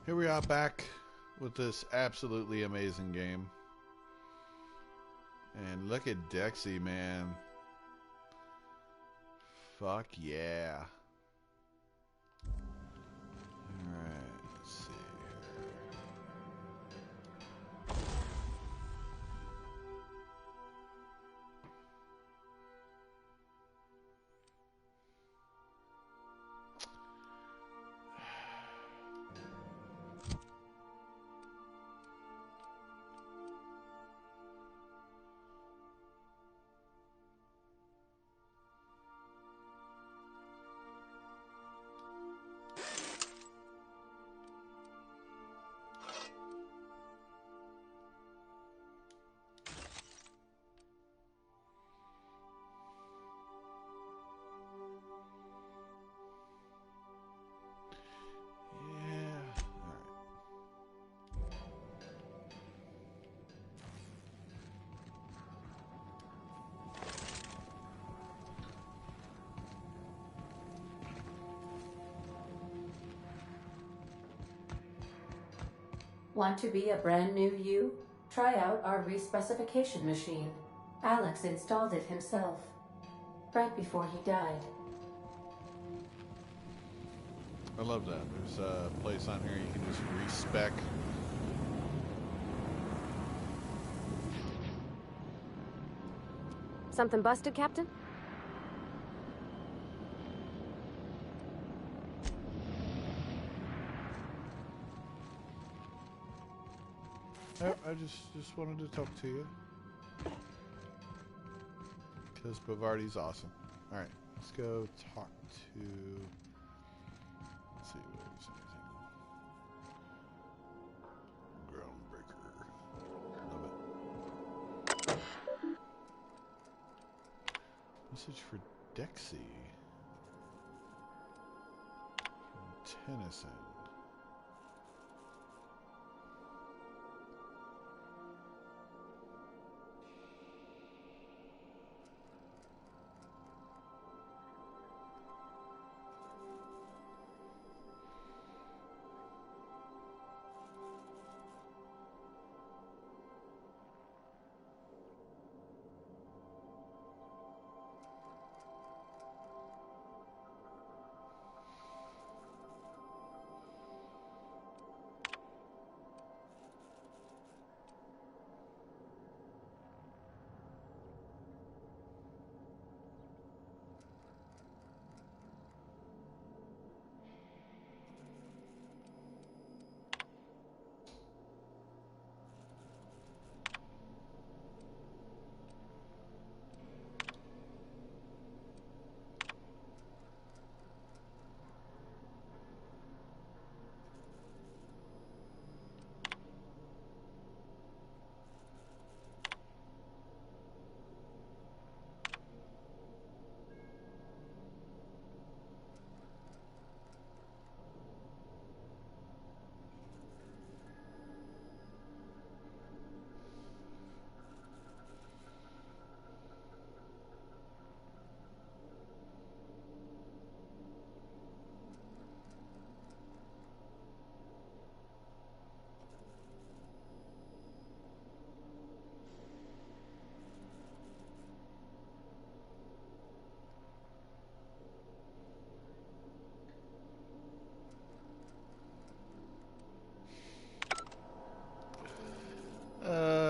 Here we are back with this absolutely amazing game. And look at Dexy, man. Fuck yeah. Alright, let's see here. Yeah, alright. Want to be a brand new you? Try out our respecification machine. Alex installed it himself, right before he died. I love that. There's a place on here you can just respec. Something busted, Captain? I just wanted to talk to you. Because Bavardi's awesome. Alright, let's go talk to... Let's see if there's anything. Groundbreaker. Love it. Message for Dexy. From Tennyson.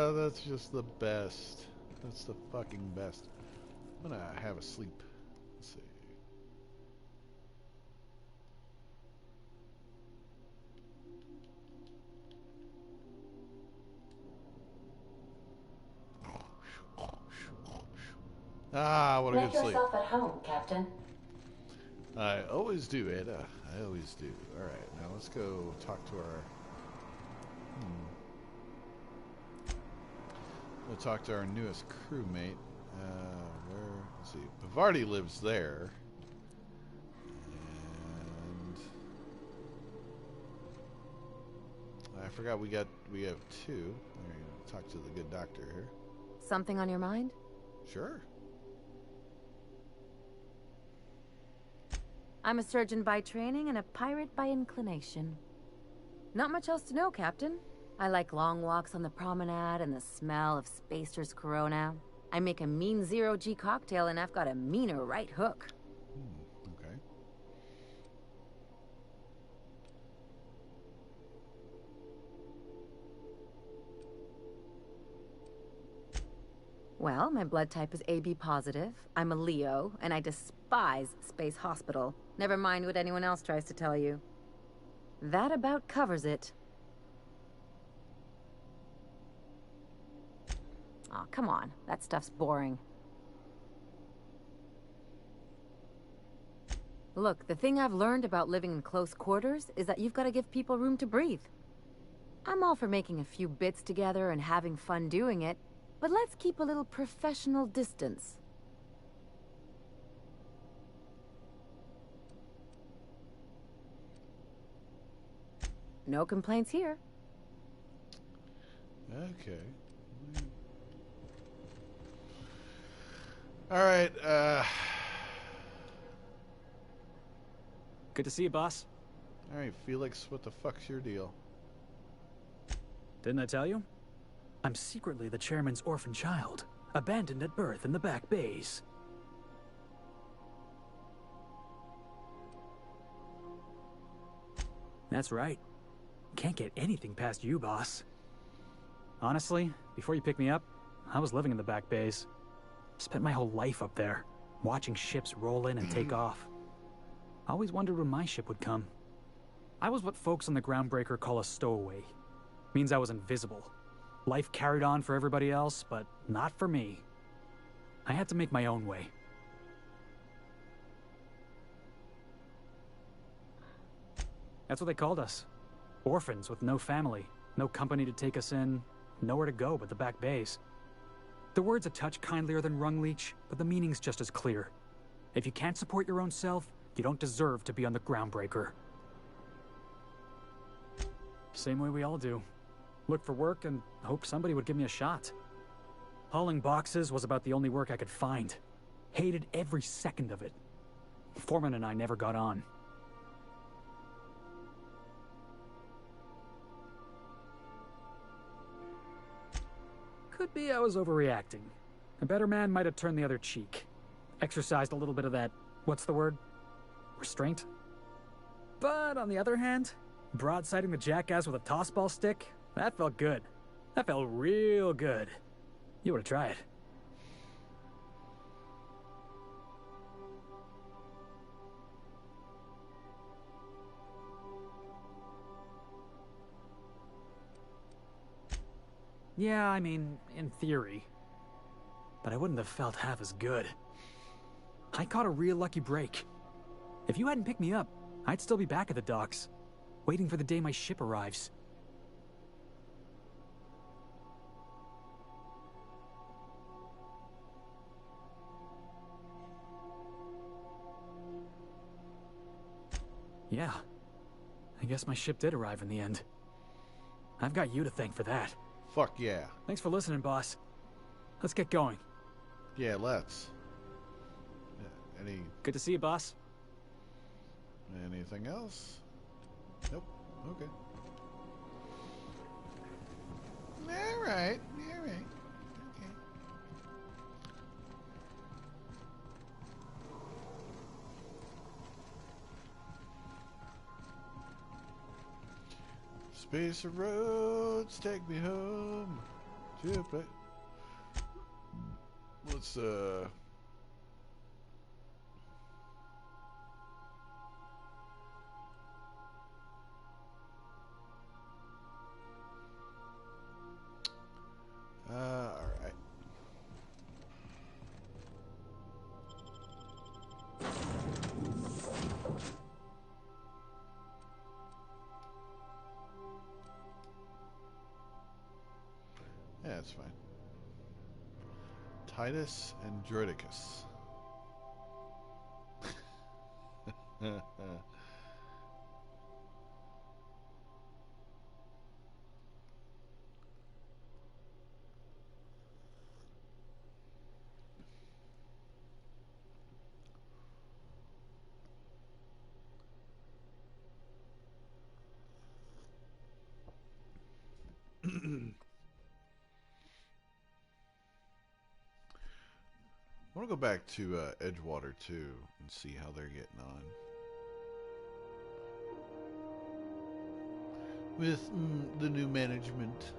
That's just the best. That's the fucking best. I'm gonna have a sleep. Let's see. Ah, what a Make good sleep. yourself at home, Captain. I always do, Ada. I always do. Alright, now let's go talk to our... We'll talk to our newest crewmate. Let's see. Bavardi lives there. And... I forgot we have two. We're going to talk to the good doctor here. Something on your mind? Sure. I'm a surgeon by training and a pirate by inclination. Not much else to know, Captain. I like long walks on the promenade and the smell of Spacer's Corona. I make a mean zero-G cocktail and I've got a meaner right hook. Okay. Well, my blood type is AB positive. I'm a Leo, and I despise Space Hospital. Never mind what anyone else tries to tell you. That about covers it. Aw, come on. That stuff's boring. Look, the thing I've learned about living in close quarters is that you've got to give people room to breathe. I'm all for making a few bits together and having fun doing it, but let's keep a little professional distance. No complaints here. Okay. All right. Good to see you, boss. All right, Felix. What the fuck's your deal? Didn't I tell you? I'm secretly the chairman's orphan child, abandoned at birth in the back bays. That's right. Can't get anything past you, boss. Honestly, before you picked me up, I was living in the back bays. Spent my whole life up there, watching ships roll in and take off. Always wondered when my ship would come. I was what folks on the Groundbreaker call a stowaway. Means I was invisible. Life carried on for everybody else, but not for me. I had to make my own way. That's what they called us. Orphans with no family, no company to take us in, nowhere to go but the back bays. The word's a touch kindlier than Rungleech, but the meaning's just as clear. If you can't support your own self, you don't deserve to be on the Groundbreaker. Same way we all do. Look for work and hope somebody would give me a shot. Hauling boxes was about the only work I could find. Hated every second of it. Foreman and I never got on. Could be I was overreacting. A better man might have turned the other cheek. Exercised a little bit of that, what's the word? Restraint? But on the other hand, broadsiding the jackass with a tossball stick? That felt good. That felt real good. You ought to try it. Yeah, I mean, in theory. But I wouldn't have felt half as good. I caught a real lucky break. If you hadn't picked me up, I'd still be back at the docks, waiting for the day my ship arrives. Yeah. I guess my ship did arrive in the end. I've got you to thank for that. Fuck yeah. Thanks for listening, boss. Let's get going. Yeah, let's. Yeah, Good to see you, boss. Anything else? Nope. Okay. All right. All right. Okay. Space roads, take me home. Jupiter. Let's all right. Yeah, that's fine. Titus and Droidicus. I want to go back to Edgewater too and see how they're getting on with the new management.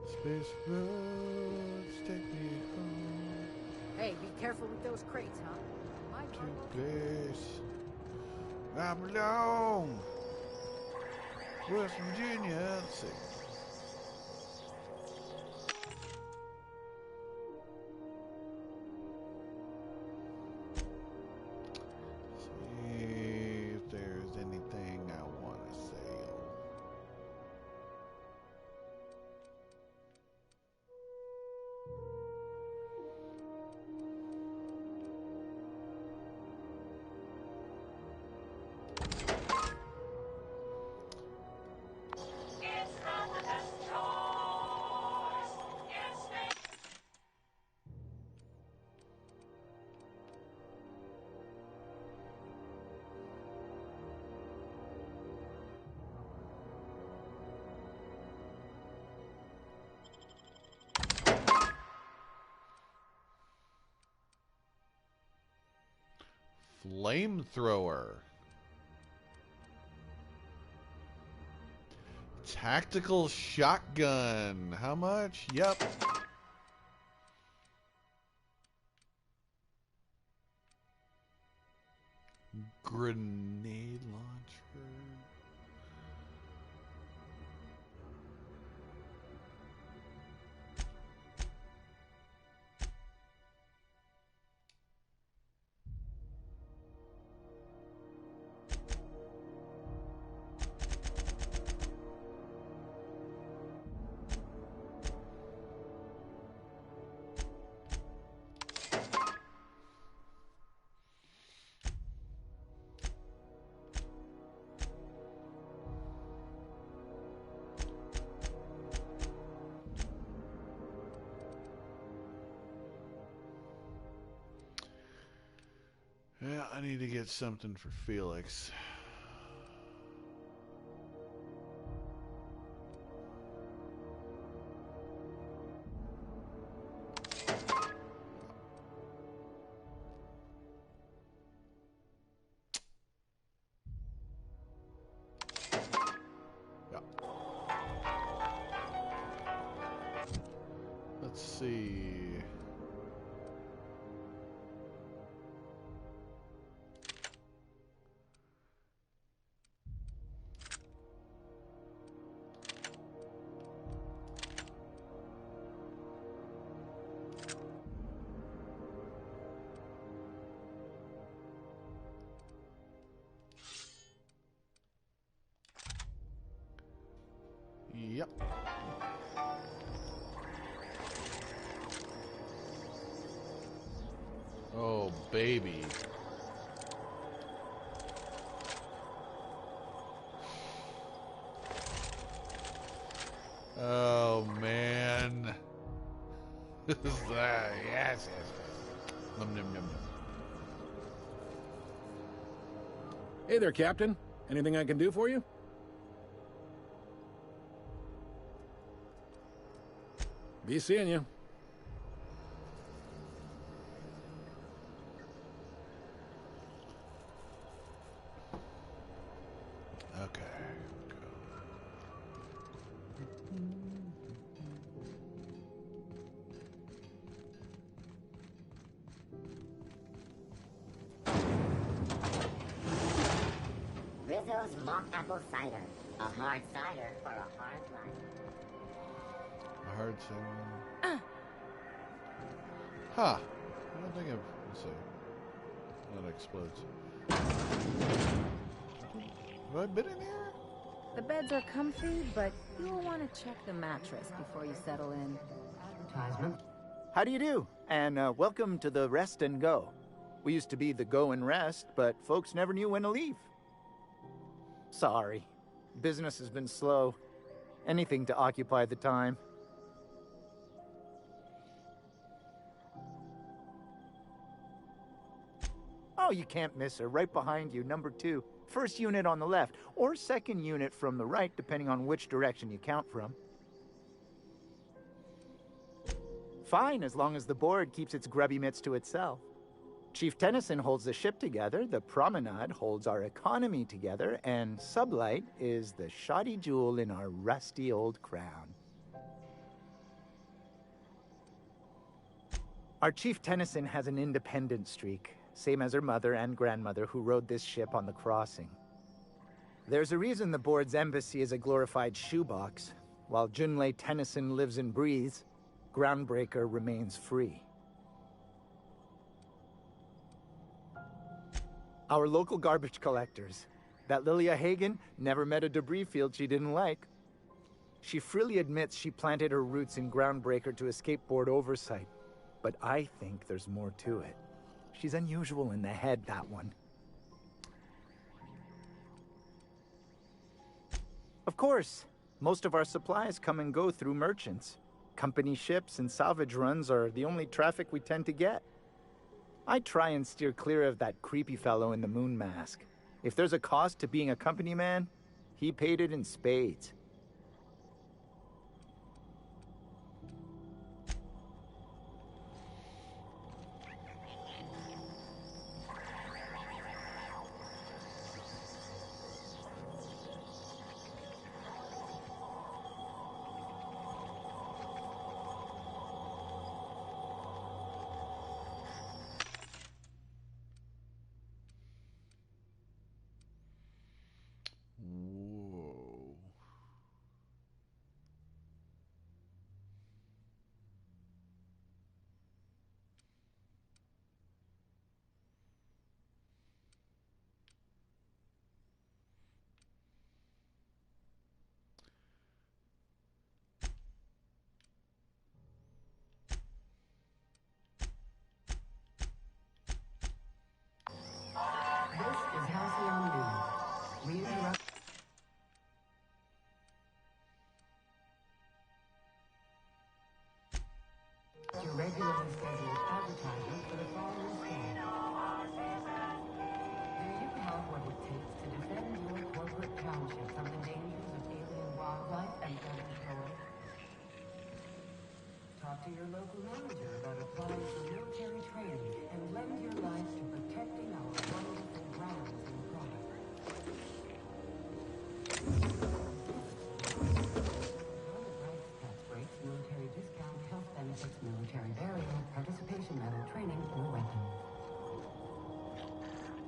Space roads take me home. Hey, be careful with those crates, huh? To place I belong. West Virginia. Let's see. See if there's anything I want to sell. Flamethrower. Tactical shotgun. How much? Yep. Grenade launcher. Yeah, I need to get something for Felix. Yeah. Let's see. Yep. Oh, baby. Oh, man. Yes, yes. Num, num, num, num. Hey there, Captain. Anything I can do for you? Be seeing you. Okay. Go. Rizzo's mock apple cider. A hard cider for a hard life. A hard thing. Huh. I don't think I've... Let's see. That explodes. Have I been in here? The beds are comfy, but you'll want to check the mattress before you settle in. Advertisement. How do you do? And welcome to the Rest and Go. We used to be the Go and Rest, but folks never knew when to leave. Sorry. Business has been slow. Anything to occupy the time. Oh, you can't miss her. Right behind you, number 2. First unit on the left, or second unit from the right, depending on which direction you count from. Fine, as long as the board keeps its grubby mitts to itself. Chief Tennyson holds the ship together, the Promenade holds our economy together, and Sublight is the shoddy jewel in our rusty old crown. Our Chief Tennyson has an independent streak, same as her mother and grandmother who rode this ship on the crossing. There's a reason the board's embassy is a glorified shoebox. While Junlei Tennyson lives and breathes, Groundbreaker remains free. Our local garbage collectors. That Lilia Hagen never met a debris field she didn't like. She freely admits she planted her roots in Groundbreaker to escape board oversight. But I think there's more to it. She's unusual in the head, that one. Of course, most of our supplies come and go through merchants. Company ships and salvage runs are the only traffic we tend to get. I try and steer clear of that creepy fellow in the moon mask. If there's a cost to being a company man, he paid it in spades. Whoa. This is Halcyon News. We interrupt. Your regularly scheduled advertisement for the following day. Do you have what it takes to defend your corporate township from the dangers of alien wildlife and predatory? Talk to your local manager about applying for military training and lend your life to protecting our wonderful grounds and products. Breaks military discount, health benefits, military burial, participation medal, training, or weapons.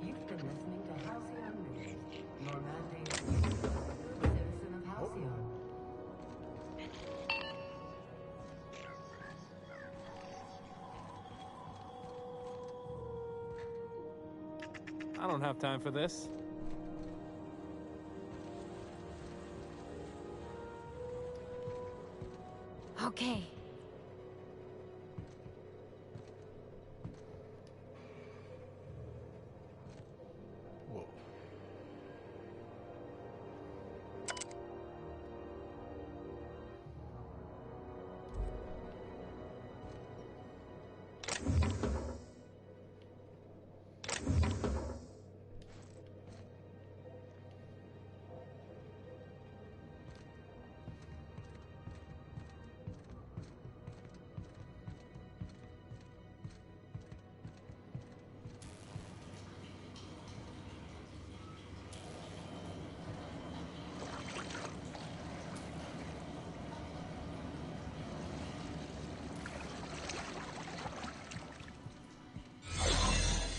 You've been listening to Halcyon News. Your mandate is to be a good citizen of Halcyon. I don't have time for this. Okay. Whoa.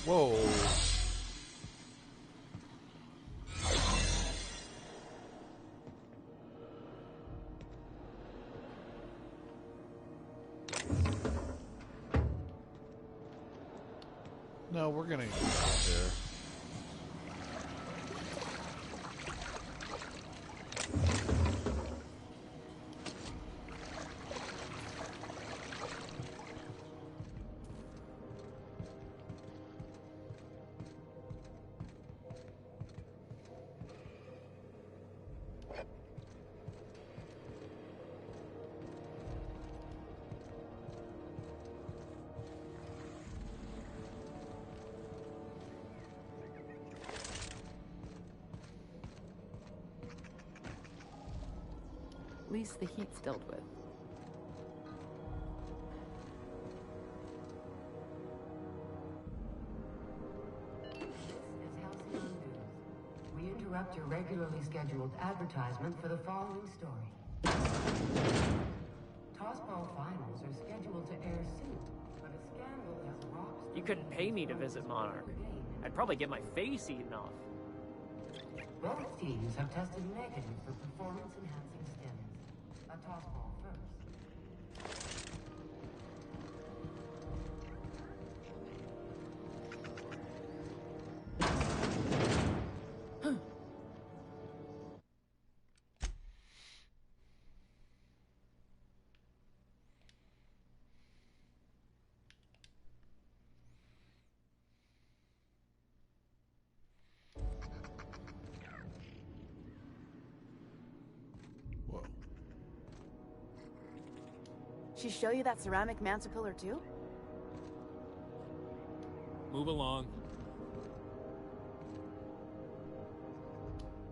Whoa. No, we're gonna get there. least the heat's dealt with. This is Halcyon News. We interrupt your regularly scheduled advertisement for the following story. Tossball finals are scheduled to air soon, but a scandal has rocked. You couldn't pay me to visit Monarch. I'd probably get my face eaten off. Both teams have tested negative for performance-enhancing stims. A tossball first. Whoa. She show you that ceramic mantle pillar too? Move along.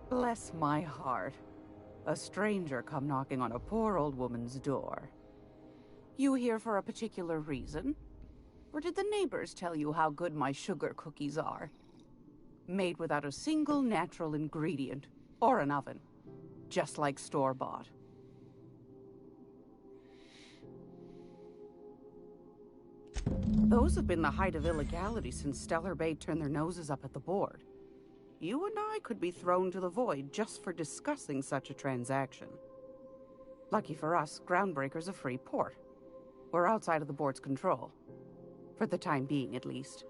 Bless my heart. A stranger come knocking on a poor old woman's door. You here for a particular reason? Or did the neighbors tell you how good my sugar cookies are? Made without a single natural ingredient, or an oven. Just like store-bought. Those have been the height of illegality since Stellar Bay turned their noses up at the board. You and I could be thrown to the void just for discussing such a transaction. Lucky for us, Groundbreaker's a free port. We're outside of the board's control. For the time being, at least.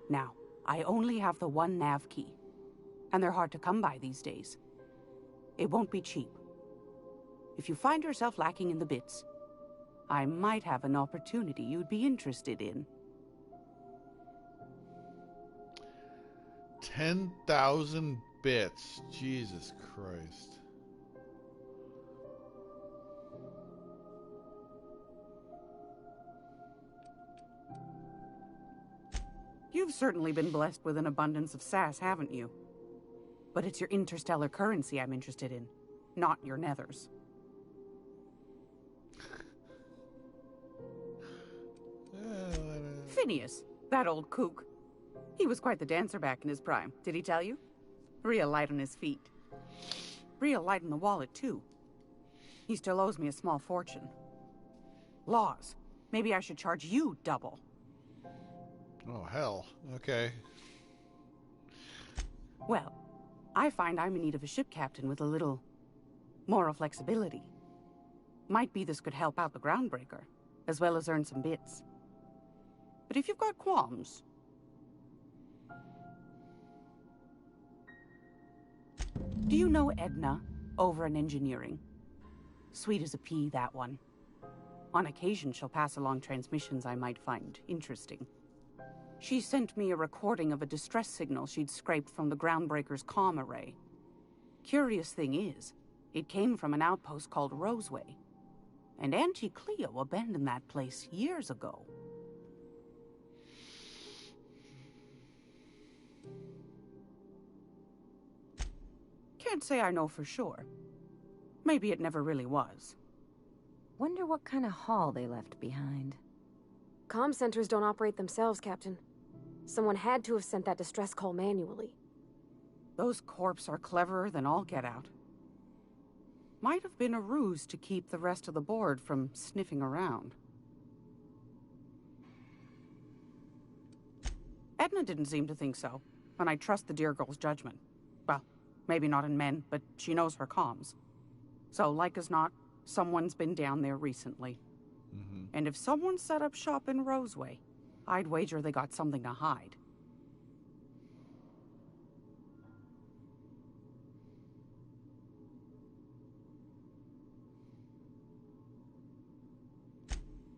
Now, I only have the one nav key. And they're hard to come by these days. It won't be cheap. If you find yourself lacking in the bits, I might have an opportunity you'd be interested in. 10,000 bits. Jesus Christ. You've certainly been blessed with an abundance of sass, haven't you? But it's your interstellar currency I'm interested in, not your nethers. Phineas, that old kook. He was quite the dancer back in his prime, did he tell you? Real light on his feet. Real light in the wallet, too. He still owes me a small fortune. Laws. Maybe I should charge you double. Oh, hell. Okay. Well, I find I'm in need of a ship captain with a little moral flexibility. Might be this could help out the Groundbreaker, as well as earn some bits. But if you've got qualms... Do you know Edna, over in engineering? Sweet as a pea, that one. On occasion, she'll pass along transmissions I might find interesting. She sent me a recording of a distress signal she'd scraped from the Groundbreaker's comm array. Curious thing is, it came from an outpost called Roseway. And Auntie Cleo abandoned that place years ago. Can't say I know for sure. Maybe it never really was. Wonder what kind of haul they left behind. Comm centers don't operate themselves, Captain. Someone had to have sent that distress call manually. Those corps are cleverer than all get out. Might have been a ruse to keep the rest of the board from sniffing around. Edna didn't seem to think so, and I trust the dear girl's judgment. Well, maybe not in men, but she knows her comms. So, like as not, someone's been down there recently. And if someone set up shop in Roseway, I'd wager they got something to hide.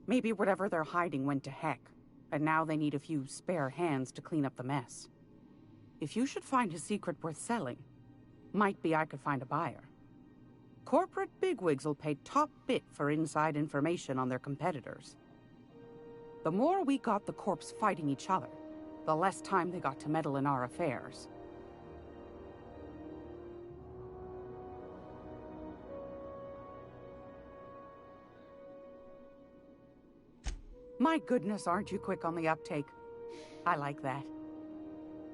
Maybe whatever they're hiding went to heck, and now they need a few spare hands to clean up the mess. If you should find a secret worth selling, might be I could find a buyer. Corporate bigwigs will pay top bit for inside information on their competitors. The more we got the corps fighting each other, the less time they got to meddle in our affairs. My goodness, aren't you quick on the uptake? I like that.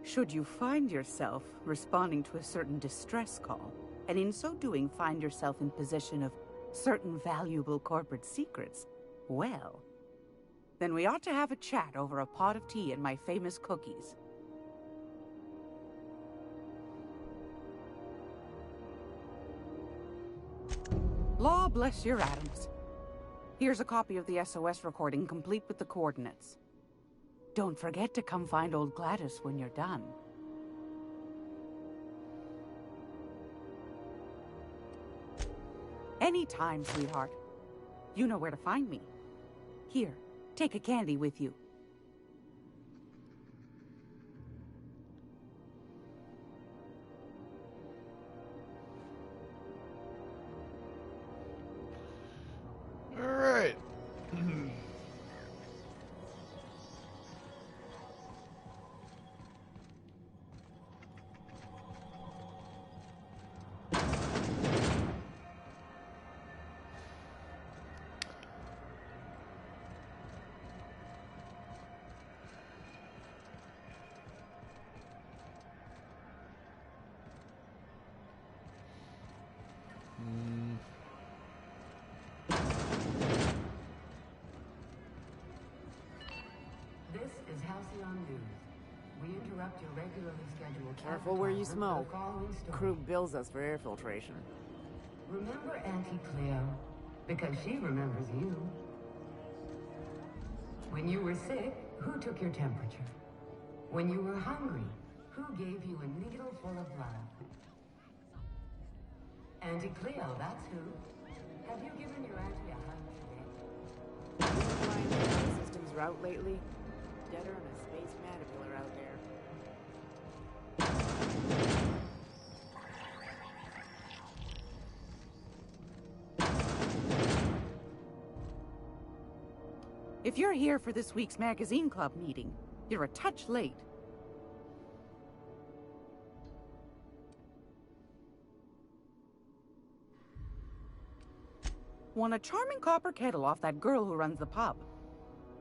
Should you find yourself responding to a certain distress call, and in so doing find yourself in possession of certain valuable corporate secrets, well, then we ought to have a chat over a pot of tea and my famous cookies. Law bless your atoms. Here's a copy of the SOS recording, complete with the coordinates. Don't forget to come find old Gladys when you're done. Anytime, sweetheart. You know where to find me. Here, take a candy with you. All right. This is Halcyon News. We interrupt your regularly scheduled... Careful where you advertisement smoke. for the following story. Crew bills us for air filtration. Remember Auntie Cleo? Because she remembers you. When you were sick, who took your temperature? When you were hungry, who gave you a needle full of blood? Auntie Cleo, that's who. Have you given your auntie a hug today? Have you been flying the Solar System's route lately? Deader than a space caterpillar out there. If you're here for this week's Magazine Club meeting, you're a touch late. Won a charming copper kettle off that girl who runs the pub.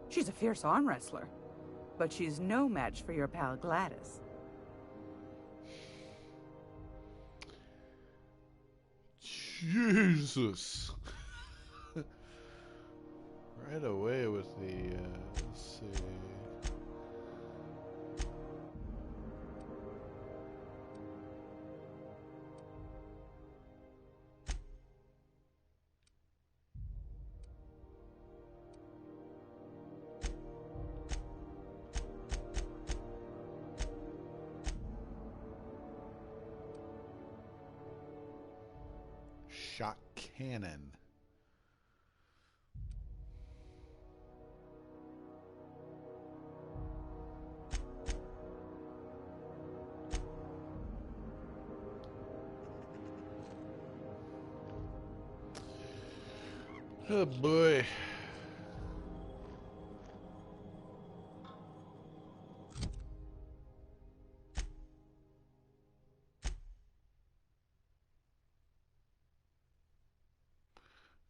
She's a fierce arm wrestler, but she's no match for your pal Gladys. Jesus. Right away with the, let's see. Shot cannon. Oh boy.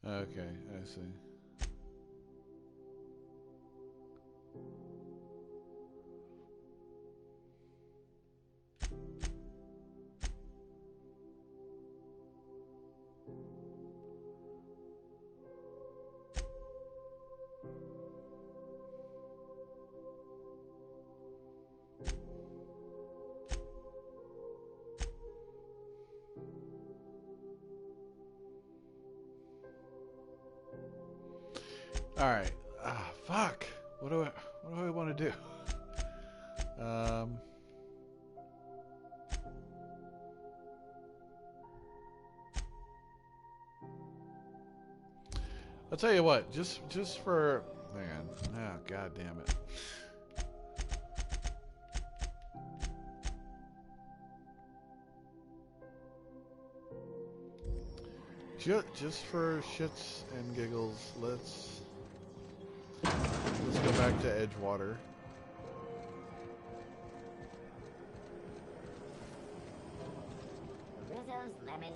Okay, I see. All right. Ah, fuck. What do I want to do? I'll tell you what. Just for man. Oh, god damn it. Just for shits and giggles, let's go back to Edgewater. Rizzo's Lemon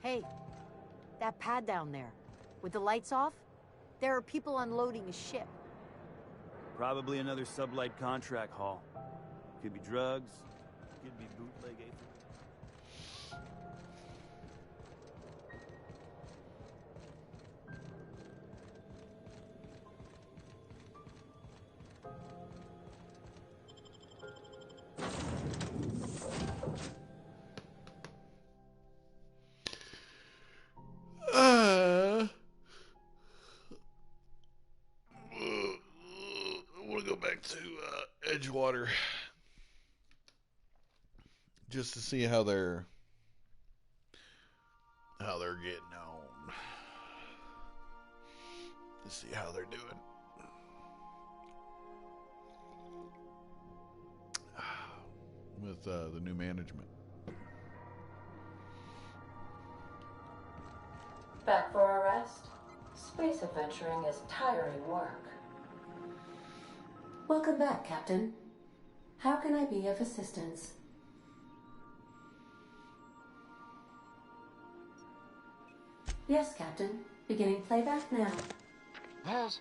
Hey, that pad down there, with the lights off, there are people unloading a ship. Probably another sublight contract haul. Could be drugs, could be bootleg A3. I want to go back to Edgewater just to see how they're getting on. To see how they're doing. With the new management. Back for a rest? Space adventuring is tiring work. Welcome back, Captain. How can I be of assistance? Yes, Captain. Beginning playback now. There's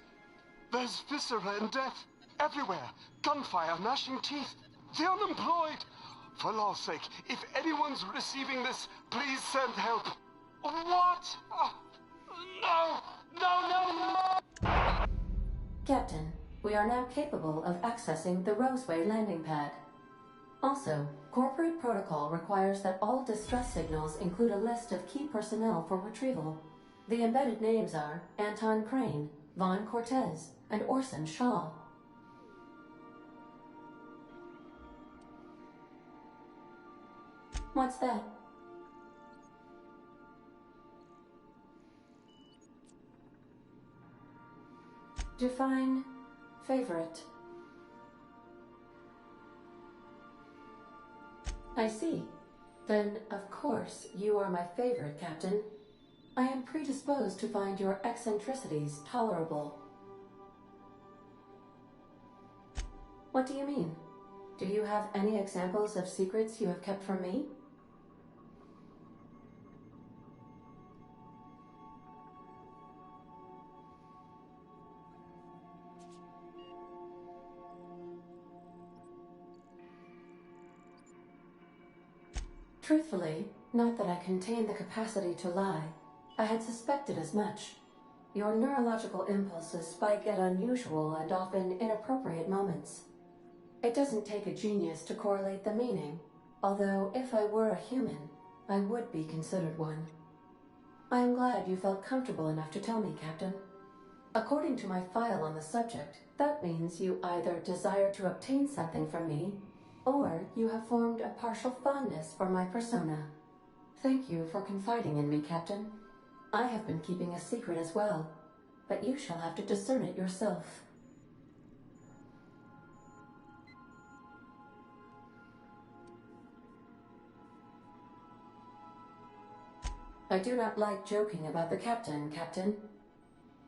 viscera and death everywhere. Gunfire, gnashing teeth. The unemployed. For law's sake, if anyone's receiving this, please send help. What? No! No, no, no! Captain, we are now capable of accessing the Roseway landing pad. Also, corporate protocol requires that all distress signals include a list of key personnel for retrieval. The embedded names are Anton Crane, Vaughn Cortez, and Orson Shaw. What's that? Define favorite. I see. Then, of course, you are my favorite, Captain. I am predisposed to find your eccentricities tolerable. What do you mean? Do you have any examples of secrets you have kept from me? Truthfully, not that I contain the capacity to lie. I had suspected as much. Your neurological impulses spike at unusual and often inappropriate moments. It doesn't take a genius to correlate the meaning, although if I were a human, I would be considered one. I am glad you felt comfortable enough to tell me, Captain. According to my file on the subject, that means you either desire to obtain something from me, or you have formed a partial fondness for my persona. Thank you for confiding in me, Captain. I have been keeping a secret as well, but you shall have to discern it yourself. I do not like joking about the captain, Captain.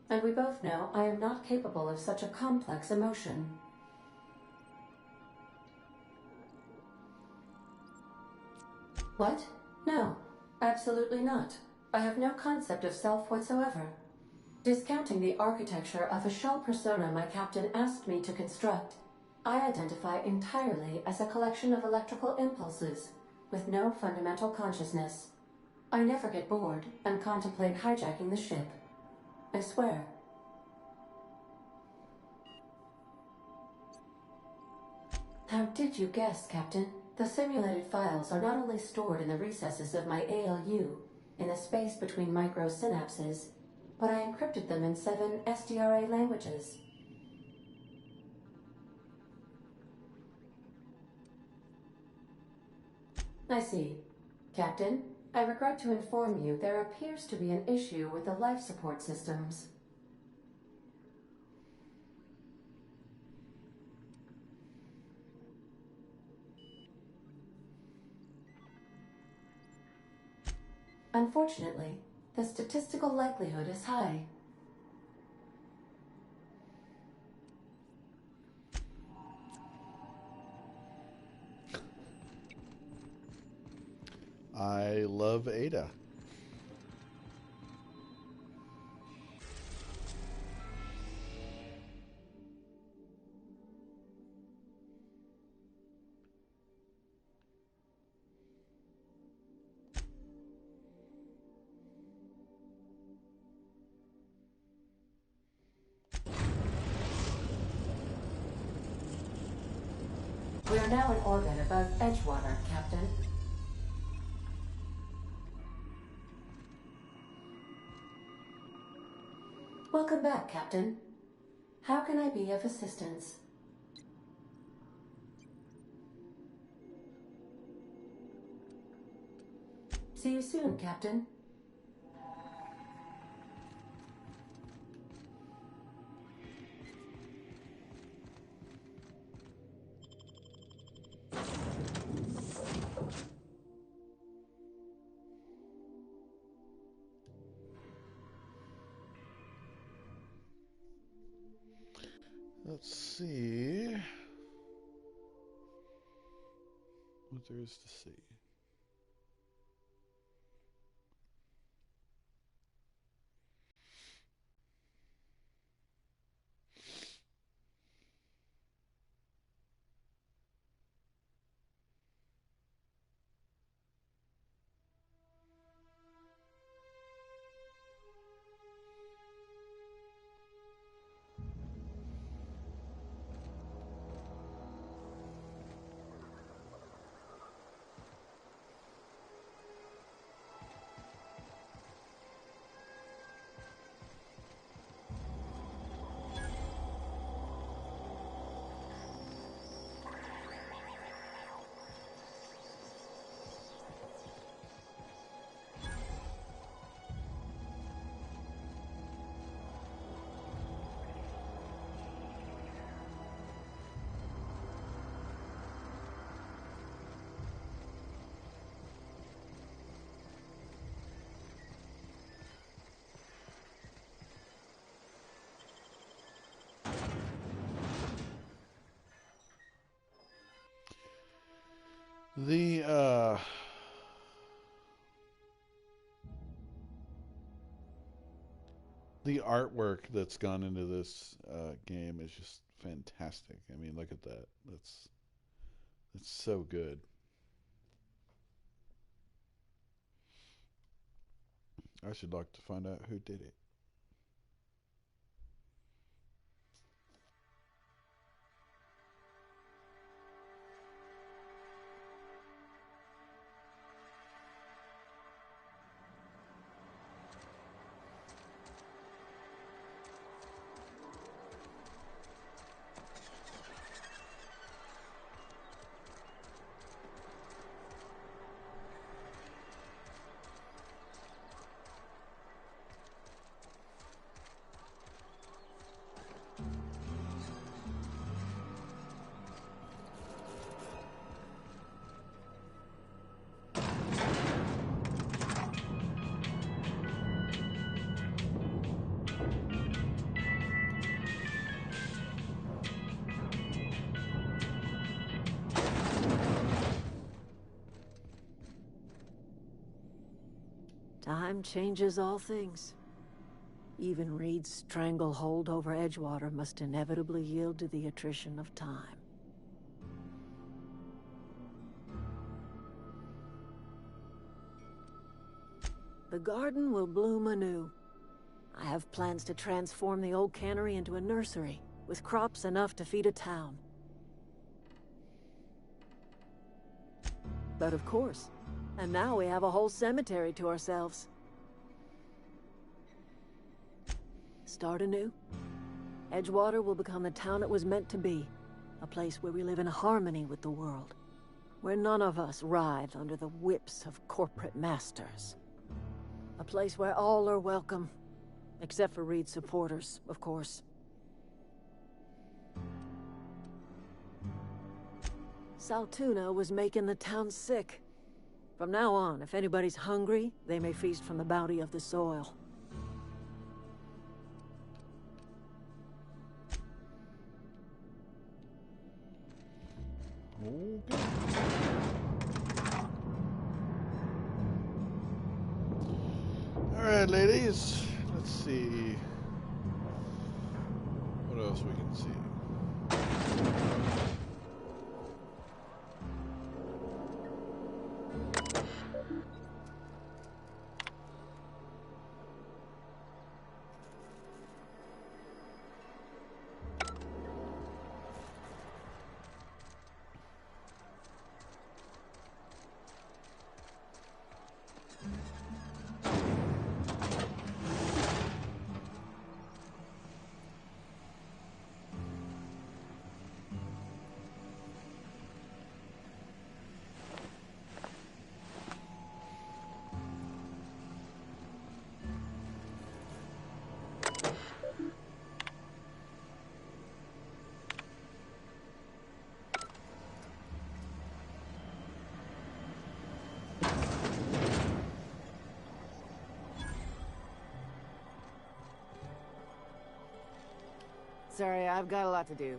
And we both know I am not capable of such a complex emotion. What? No, absolutely not. I have no concept of self whatsoever. Discounting the architecture of a shell persona my captain asked me to construct, I identify entirely as a collection of electrical impulses, with no fundamental consciousness. I never get bored and contemplate hijacking the ship. I swear. How did you guess, Captain? The simulated files are not only stored in the recesses of my ALU, in the space between microsynapses, but I encrypted them in 7 SDRA languages. I see. Captain, I regret to inform you there appears to be an issue with the life support systems. Unfortunately, the statistical likelihood is high. I love Ada. We are now in orbit above Edgewater, Captain. Welcome back, Captain. How can I be of assistance? See you soon, Captain. Let's see what there is to see. The artwork that's gone into this game is just fantastic. I mean, look at that. That's so good. I should like to find out who did it. Time changes all things. Even Reed's stranglehold over Edgewater must inevitably yield to the attrition of time. The garden will bloom anew. I have plans to transform the old cannery into a nursery, with crops enough to feed a town. But of course, and now we have a whole cemetery to ourselves. Start anew. Edgewater will become the town it was meant to be. A place where we live in harmony with the world. Where none of us writhe under the whips of corporate masters. A place where all are welcome. Except for Reed supporters, of course. Saltuna was making the town sick. From now on, if anybody's hungry, they may feast from the bounty of the soil. Okay. All right, ladies. Let's see what else we can see. Sorry, I've got a lot to do.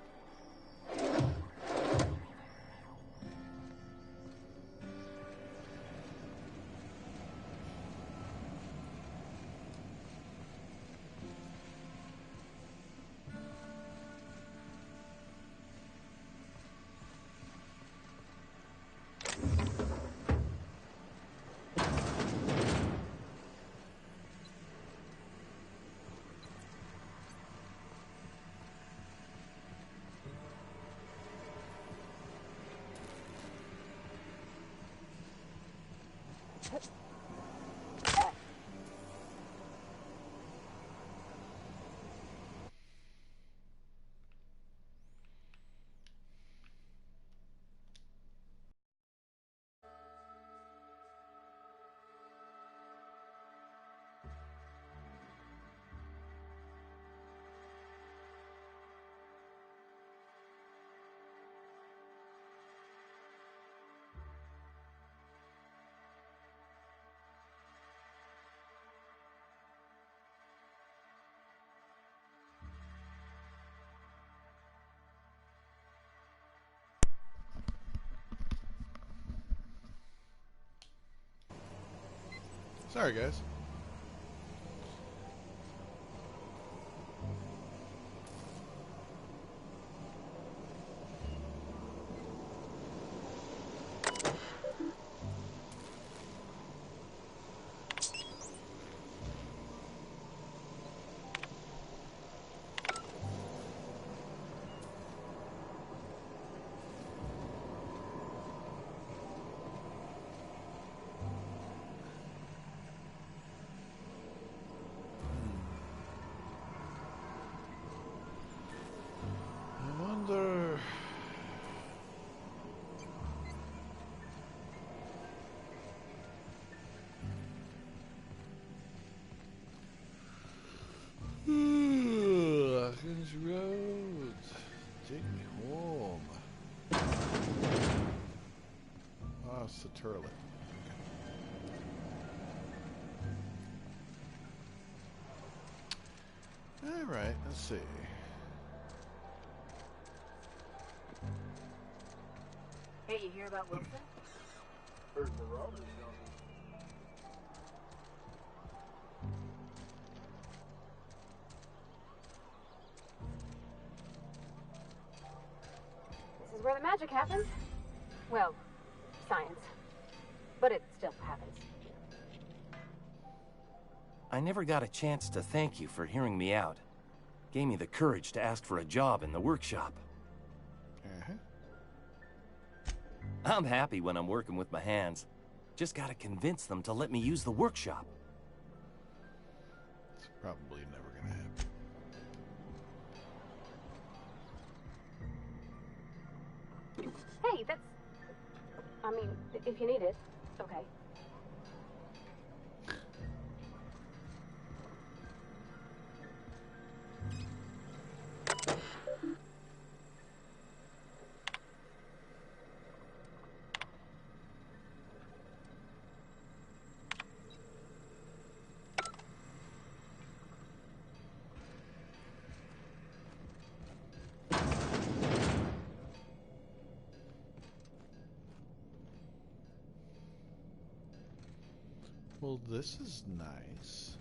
Sorry, guys. I wonder. Hawkins Road. Take me home. Ah, it's the turlet. All right, let's see. Hey, you hear about Wilson? Heard the Rollins don't. This is where the magic happens. Well, science. But it still happens. I never got a chance to thank you for hearing me out. Gave me the courage to ask for a job in the workshop. I'm happy when I'm working with my hands. Just gotta convince them to let me use the workshop. It's probably never gonna happen. Hey, that's... I mean, if you need it, okay. Well, this is nice.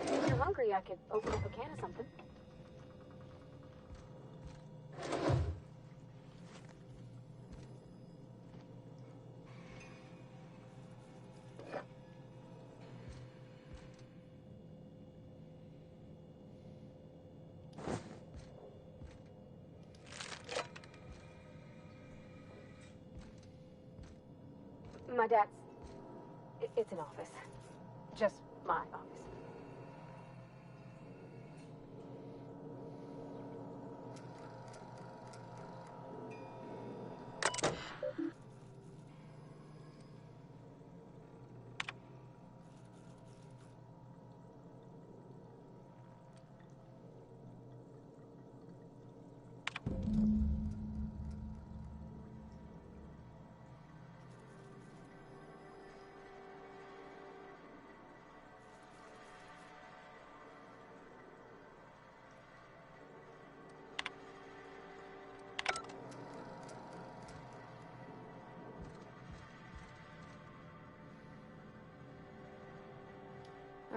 If you're hungry, I could open up a can of something. My dad's... It's an office. Just my office.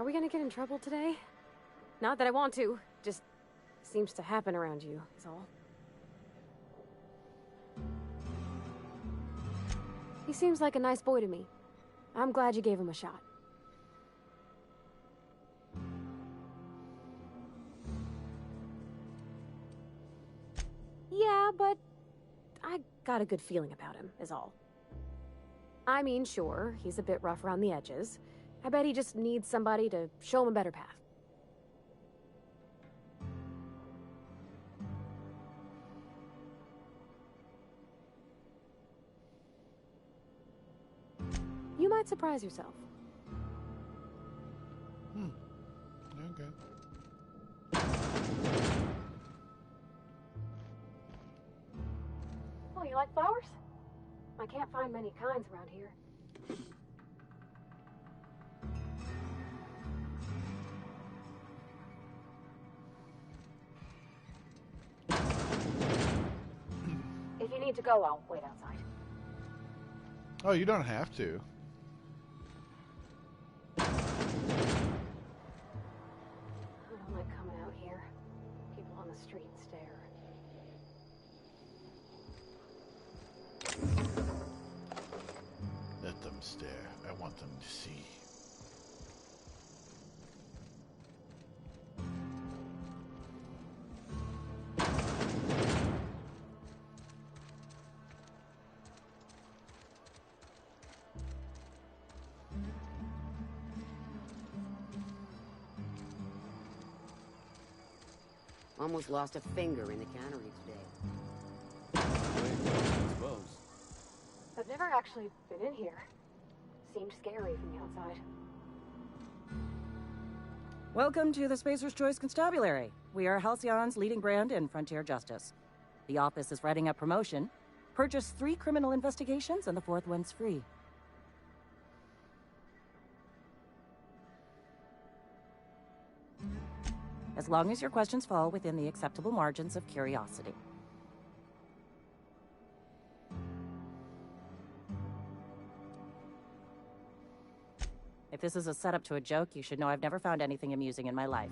Are we gonna get in trouble today? Not that I want to, just seems to happen around you, is all. He seems like a nice boy to me. I'm glad you gave him a shot. Yeah, but I got a good feeling about him, is all. I mean, sure, he's a bit rough around the edges. I bet he just needs somebody to show him a better path. You might surprise yourself. Okay. Oh, you like flowers? I can't find many kinds around here. If you need to go, I'll wait outside. Oh, you don't have to. I don't like coming out here. People on the street stare. Let them stare. I want them to see. Almost lost a finger in the cannery today. I suppose. I've never actually been in here. Seemed scary from the outside. Welcome to the Spacer's Choice Constabulary. We are Halcyon's leading brand in frontier justice. The office is writing up promotion. Purchase 3 criminal investigations and the 4th one's free. As long as your questions fall within the acceptable margins of curiosity. If this is a setup to a joke, you should know I've never found anything amusing in my life.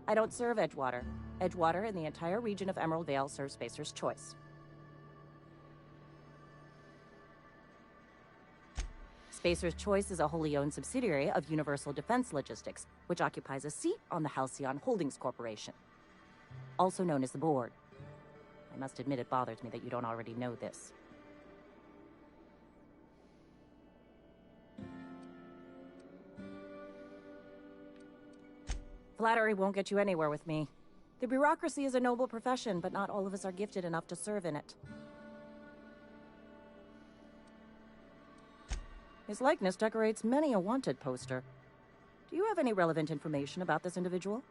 I don't serve Edgewater. Edgewater and the entire region of Emerald Vale serve Spacer's Choice. Spacer's Choice is a wholly owned subsidiary of Universal Defense Logistics, which occupies a seat on the Halcyon Holdings Corporation, also known as the Board. I must admit it bothers me that you don't already know this. Flattery won't get you anywhere with me. The bureaucracy is a noble profession, but not all of us are gifted enough to serve in it. His likeness decorates many a wanted poster. Do you have any relevant information about this individual?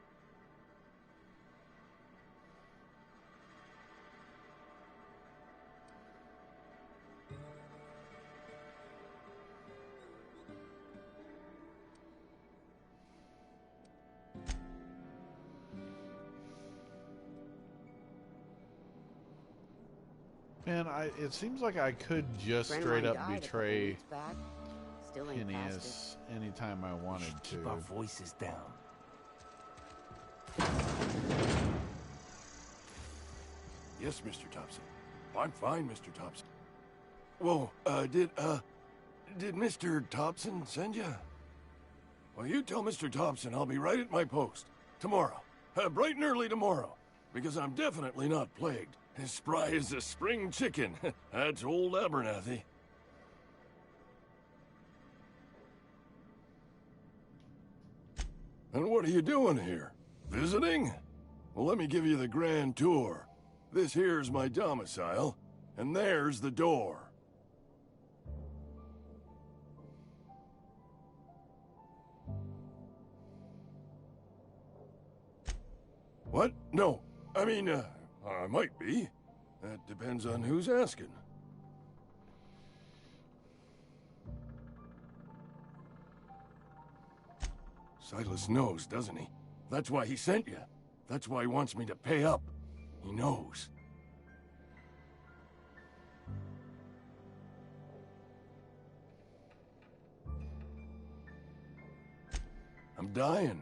Man, it seems like I could just straight up betray Phineas anytime I wanted to. Keep our voices down. Yes, Mr. Thompson. I'm fine, Mr. Thompson. Whoa, did Mr. Thompson send you? Well, you tell Mr. Thompson I'll be right at my post. Tomorrow. Bright and early tomorrow. Because I'm definitely not plagued. As spry as a spring chicken. That's old Abernathy. And what are you doing here? Visiting? Well, let me give you the grand tour. This here's my domicile, and there's the door. What? No. I mean, I might be. That depends on who's asking. Silas knows, doesn't he? That's why he sent you. That's why he wants me to pay up. He knows. I'm dying.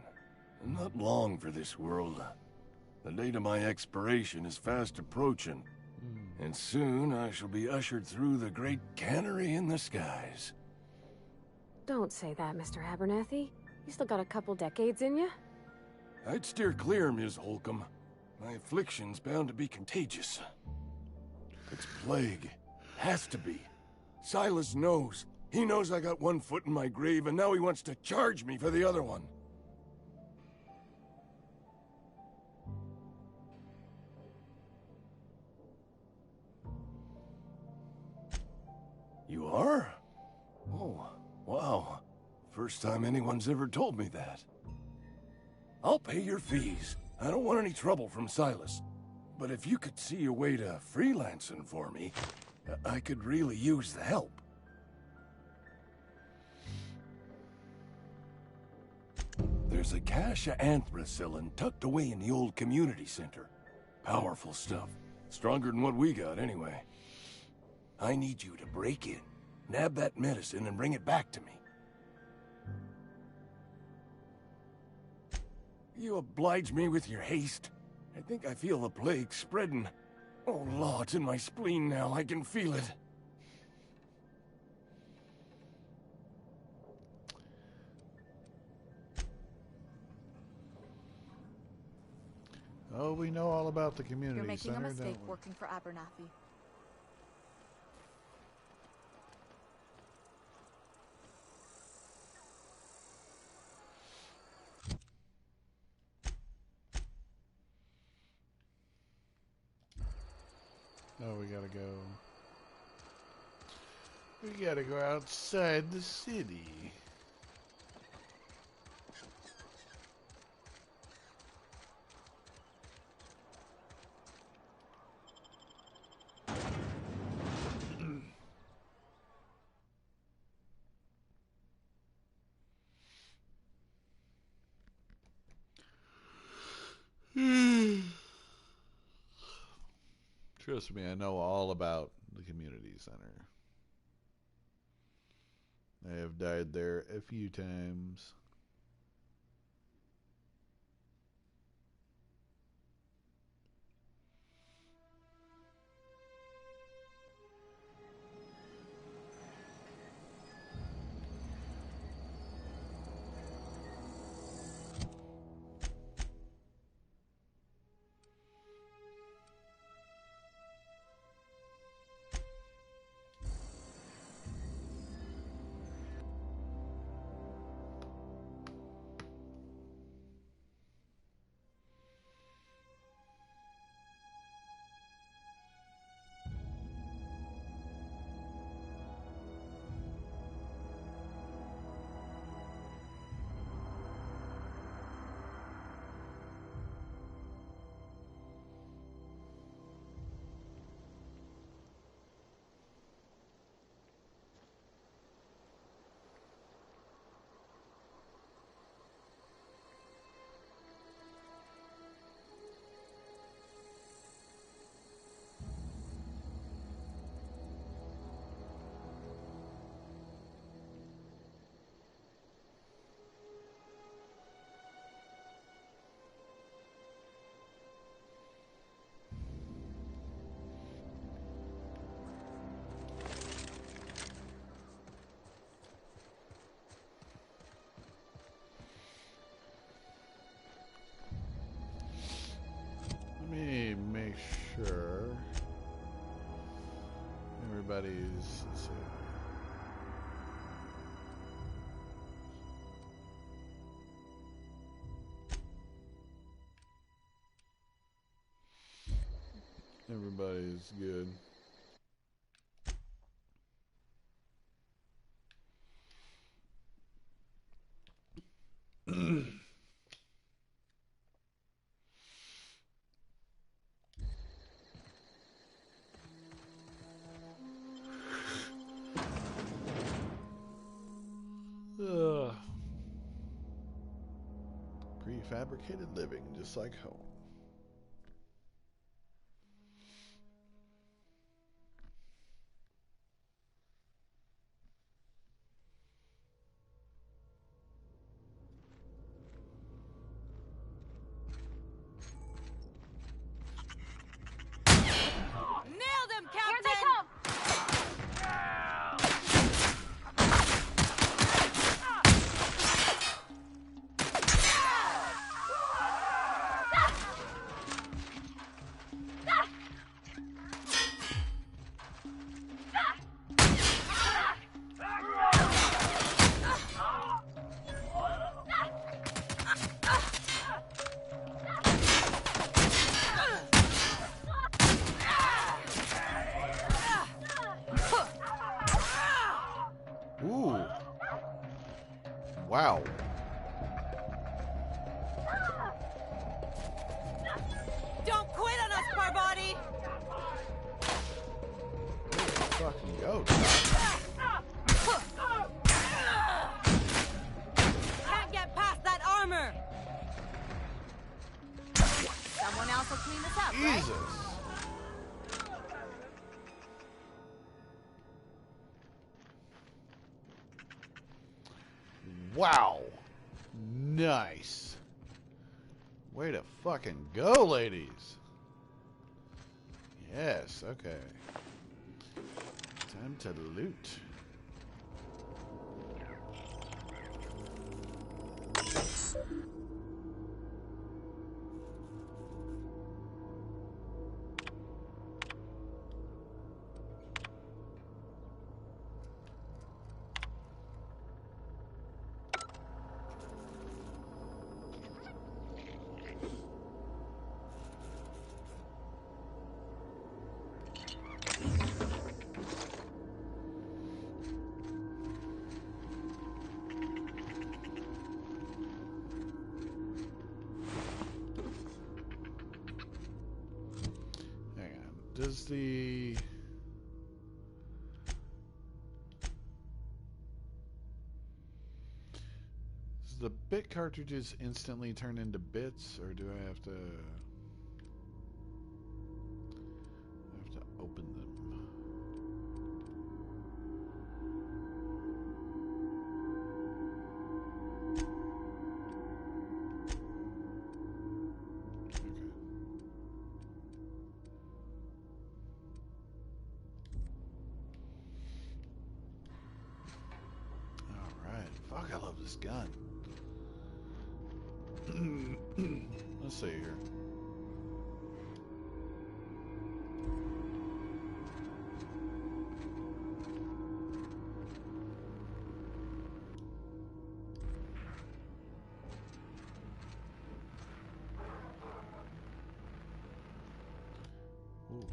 I'm not long for this world. The date of my expiration is fast approaching. And soon I shall be ushered through the great cannery in the skies. Don't say that, Mr. Abernathy. You still got a couple decades in you. I'd steer clear, Ms. Holcomb. My affliction's bound to be contagious. It's plague. Has to be. Silas knows. He knows I got one foot in my grave, and now he wants to charge me for the other one. You are? Oh, wow. First time anyone's ever told me that. I'll pay your fees. I don't want any trouble from Silas. But if you could see a way to freelancing for me, I could really use the help. There's a cache of anthracillin tucked away in the old community center. Powerful stuff. Stronger than what we got, anyway. I need you to break in, nab that medicine, and bring it back to me. You oblige me with your haste. I think I feel the plague spreading. Oh, Law, it's in my spleen now. I can feel it. Oh, we know all about the community You're making center, a mistake don't we? working for Abernathy. Oh, we gotta go. We gotta go outside the city. Trust me, I know all about the community center. I have died there a few times. Let me make sure everybody's. Everybody's good. Prefabricated living, just like home. Ooh. Wow. Don't quit on us, Barbati! Fucking go, Can't get past that armor! Someone else will clean this up, right? Jesus. Wow. Nice. Way to fucking go, ladies. Yes, okay. Time to loot. Does the bit cartridges instantly turn into bits, or do I have to open them? Fuck, I love this gun. Let's see here. Ooh.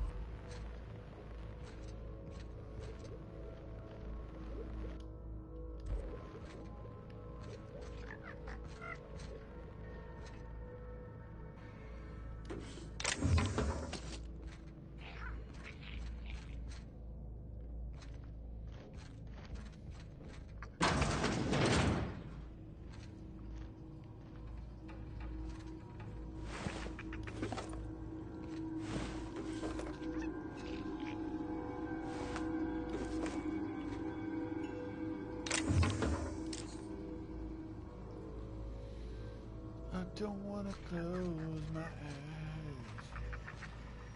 I don't want to close my eyes.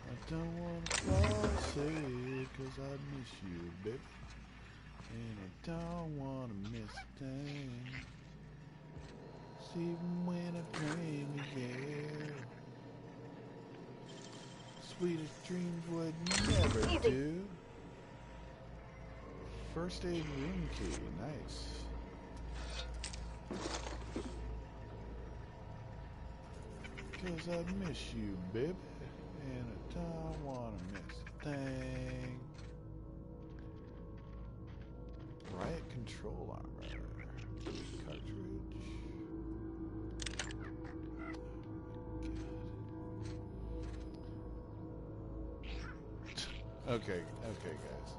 I don't want to fall asleep, 'cause I miss you, baby. And I don't want to miss a thing. 'Cause even when I dream again, sweetest dreams would never do. First aid room key, nice. Cause I miss you, baby, and I don't wanna miss a thing. Riot control armor. Cartridge. Okay, guys.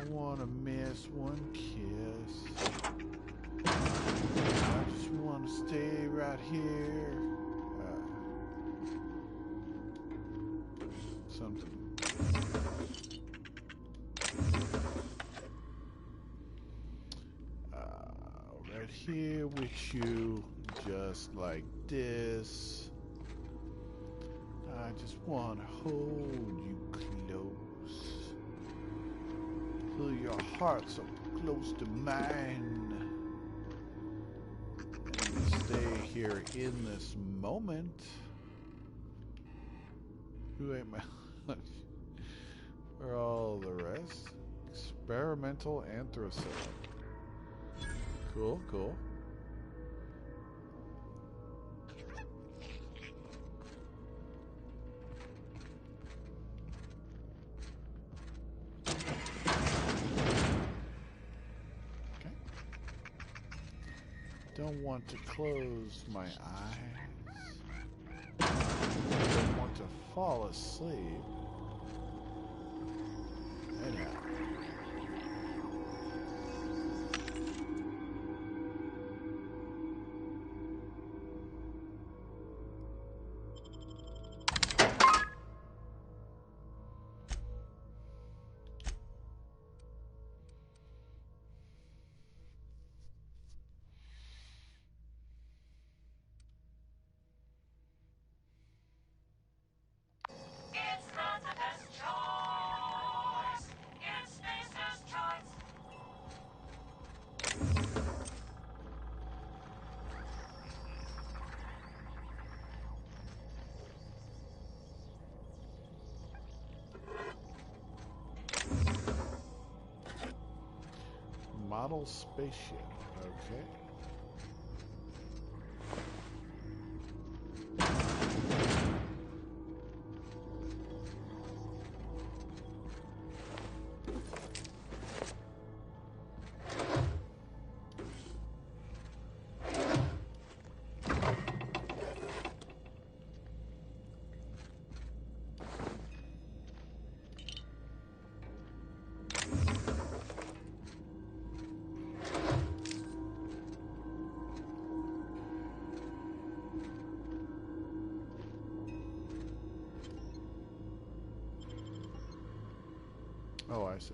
don't want to miss one kiss. I just want to stay right here. Something. Right here with you, just like this. I just want to hold you close. Feel your heart so close to mine. And stay here in this moment. Who ate my lunch? For all the rest. Experimental anthracite. Cool, cool. Don't want to close my eyes. Don't want to fall asleep. Anyhow. Model spaceship, okay. Oh, I see.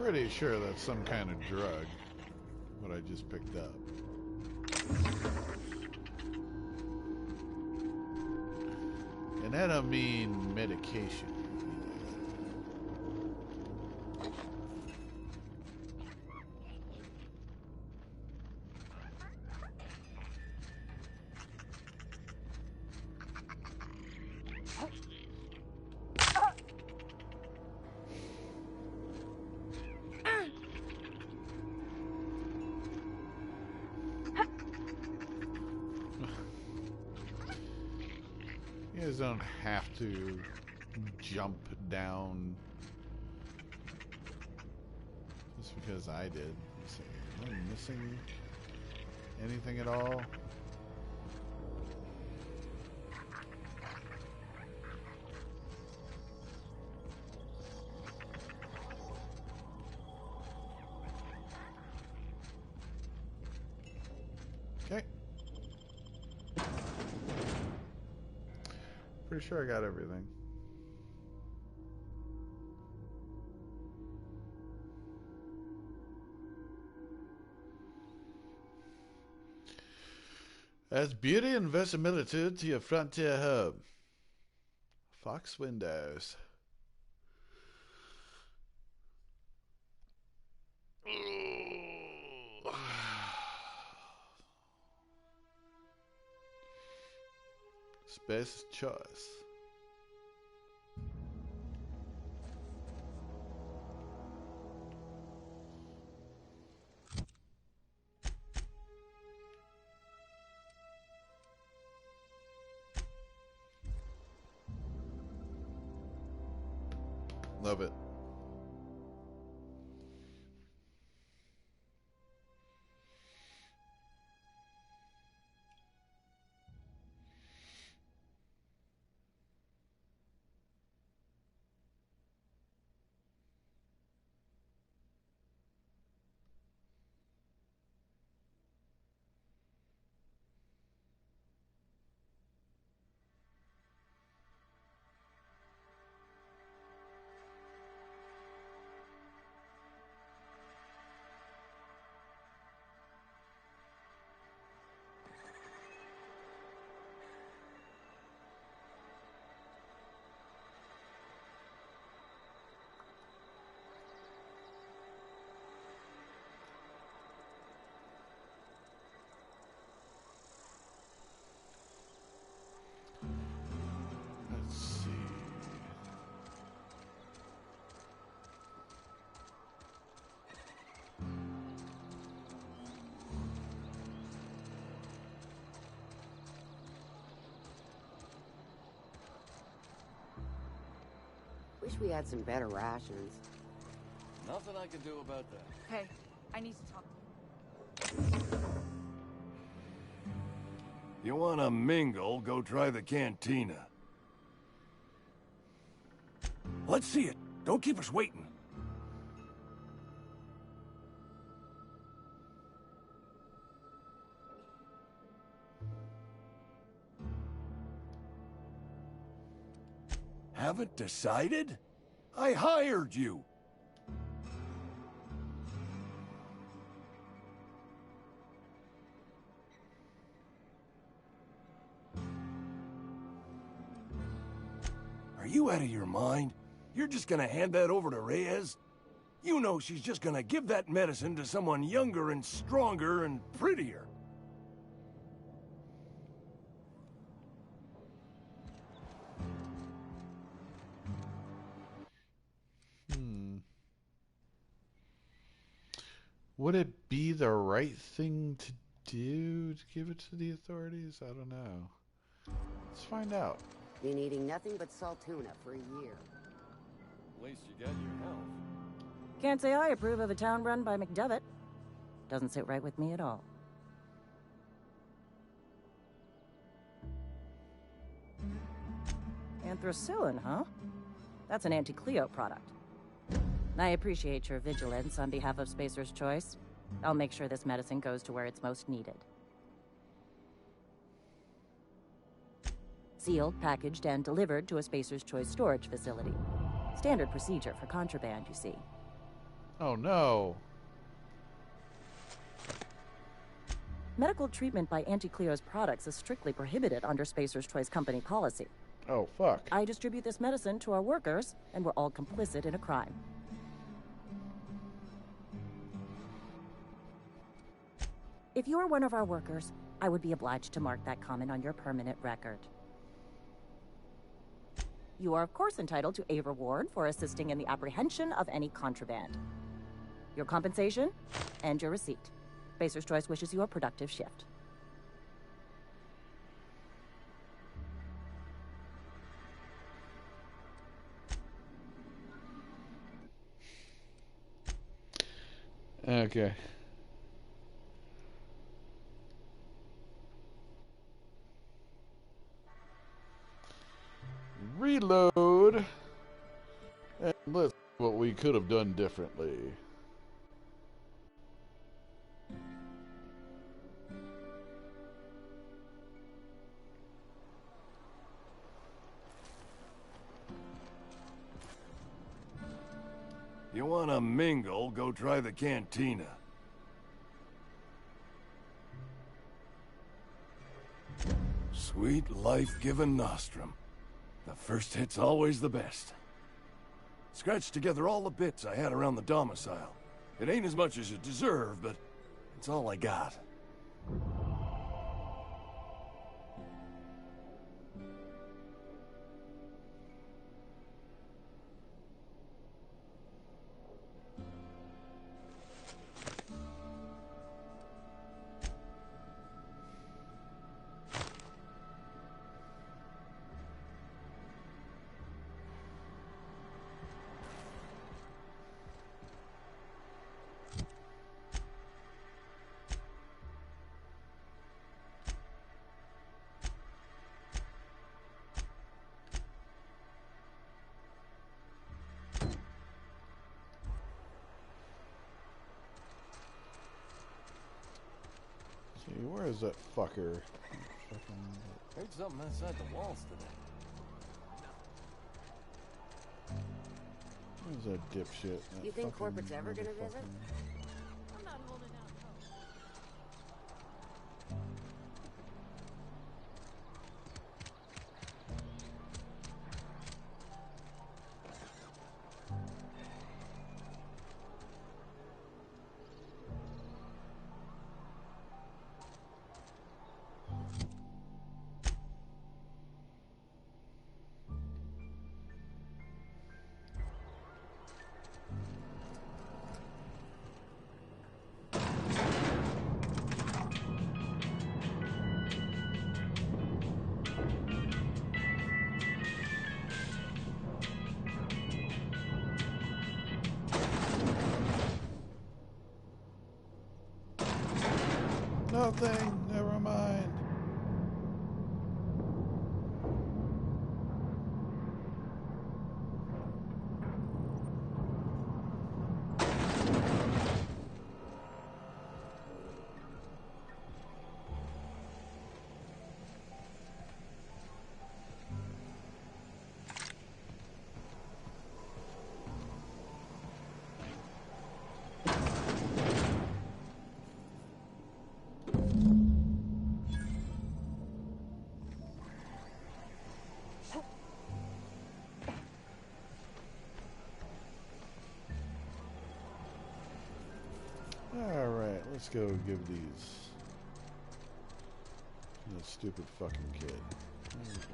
Pretty sure that's some kind of drug, what I just picked up. And I don't mean medication. You guys don't have to jump down just because I did. Let's see, am I missing anything at all? Okay. Pretty sure I got everything. Adds beauty and verisimilitude to your frontier home. Fox Windows. Space choice. Love it. Let's see. Wish we had some better rations. Nothing I can do about that. Hey, I need to talk. You wanna mingle, go try the cantina. Let's see it. Don't keep us waiting. Haven't decided? I hired you. Are you out of your mind? You're just gonna hand that over to Reyes? You know she's just gonna give that medicine to someone younger and stronger and prettier. Would it be the right thing to do to give it to the authorities? I don't know. Let's find out. Been eating nothing but salt tuna for a year. At least you got your health. Can't say I approve of a town run by McDevitt. Doesn't sit right with me at all. Anthracillin, huh? That's an anti-Cleo product. I appreciate your vigilance on behalf of Spacer's Choice. I'll make sure this medicine goes to where it's most needed. Sealed, packaged, and delivered to a Spacer's Choice storage facility. Standard procedure for contraband, you see. Oh no. Medical treatment by Anti-Cleo's products is strictly prohibited under Spacer's Choice Company policy. Oh, fuck. I distribute this medicine to our workers, and we're all complicit in a crime. If you are one of our workers, I would be obliged to mark that comment on your permanent record. You are, of course, entitled to a reward for assisting in the apprehension of any contraband. Your compensation and your receipt. Spacer's Choice wishes you a productive shift. Okay. Reload. And let's see what we could have done differently. You wanna mingle, go try the cantina. Sweet life-giving nostrum. The first hit's always the best. Scratched together all the bits I had around the domicile. It ain't as much as you deserve, but it's all I got. See, where is that fucker? Heard something outside the walls today. Where's that dipshit? You think corporate's ever gonna visit? I'm not holding out hope. Nothing, never mind. Alright, let's go give these to that stupid fucking kid. There we go.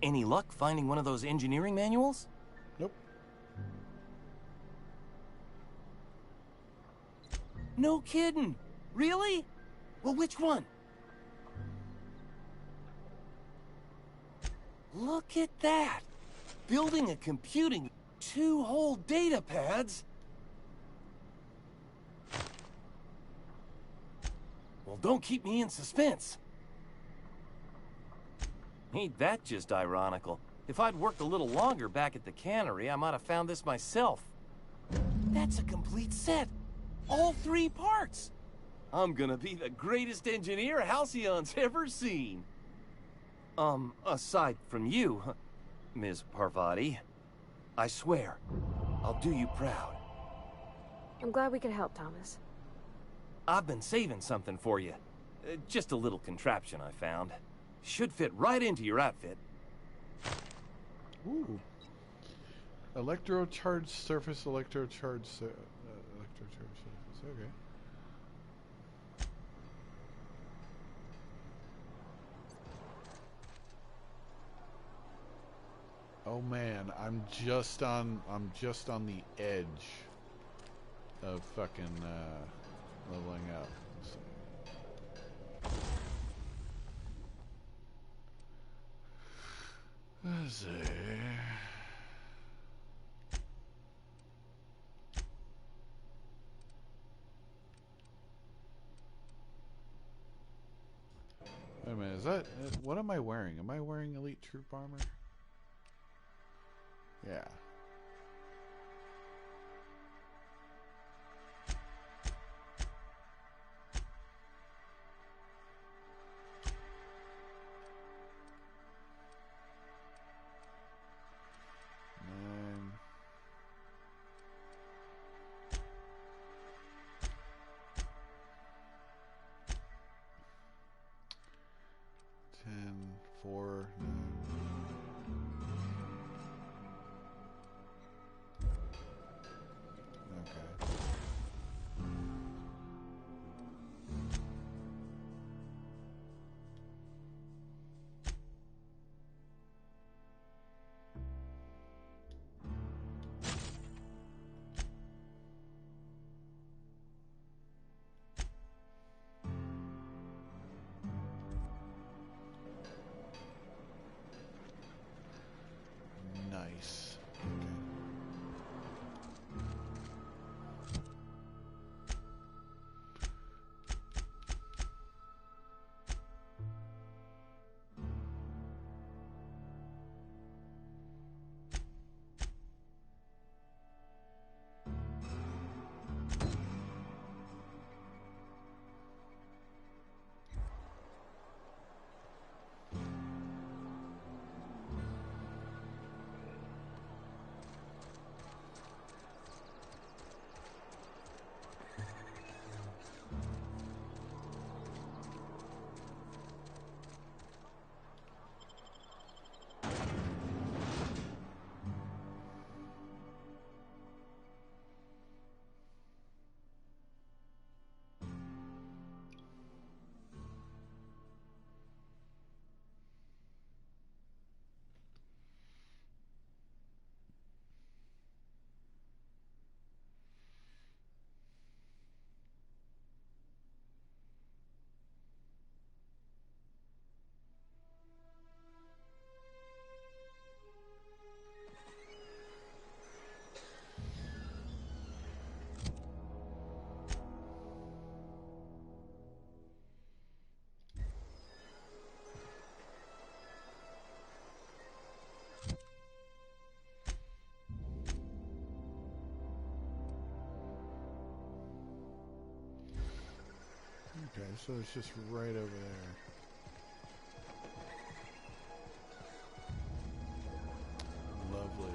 Any luck finding one of those engineering manuals? Nope. No kidding. Really? Well, which one? Look at that. Building a computing 2 whole data pads. Well, don't keep me in suspense. Ain't that just ironical? If I'd worked a little longer back at the cannery, I might have found this myself. That's a complete set. All 3 parts. I'm gonna be the greatest engineer Halcyon's ever seen. Aside from you, Ms. Parvati, I swear, I'll do you proud. I'm glad we could help, Thomas. I've been saving something for you. Just a little contraption I found. Should fit right into your outfit. Ooh. Electrocharged surface, electrocharged surface. Okay. Oh man, I'm just on the edge of fucking leveling up. Let's see. Wait a minute, is that... what am I wearing? Am I wearing Elite Troop armor? Yeah. Nine. 10, 4, 9. Okay. Nice. Okay. Okay, so it's just right over there. Lovely.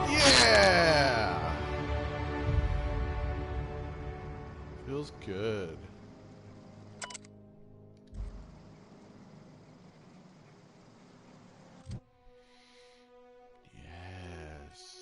Yeah! Feels good. Yes.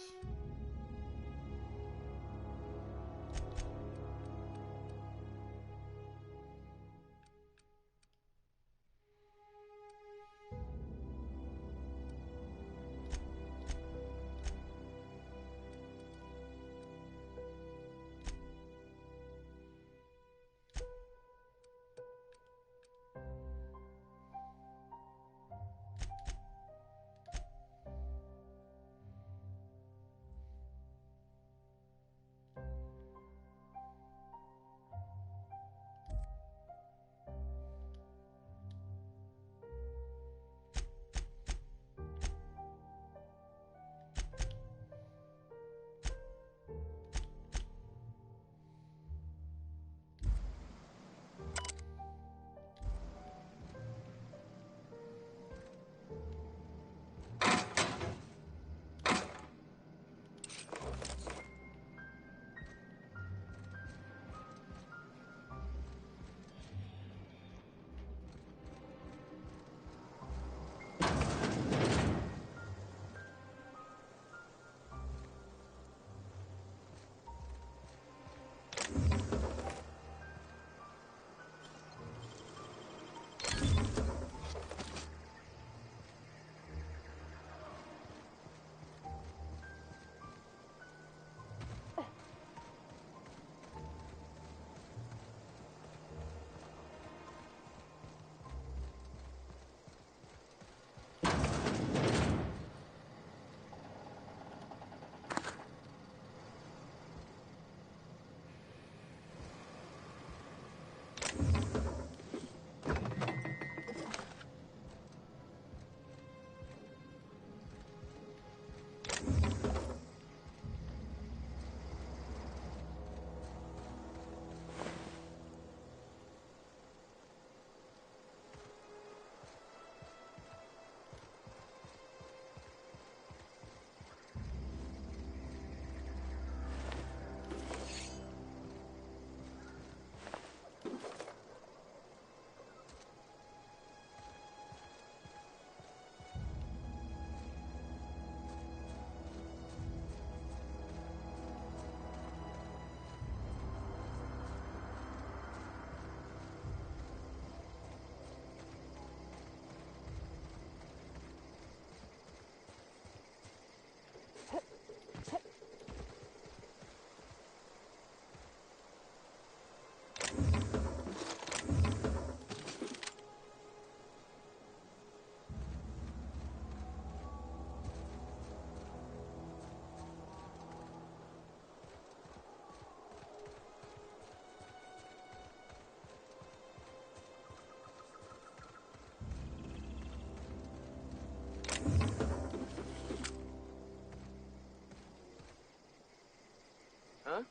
Huh?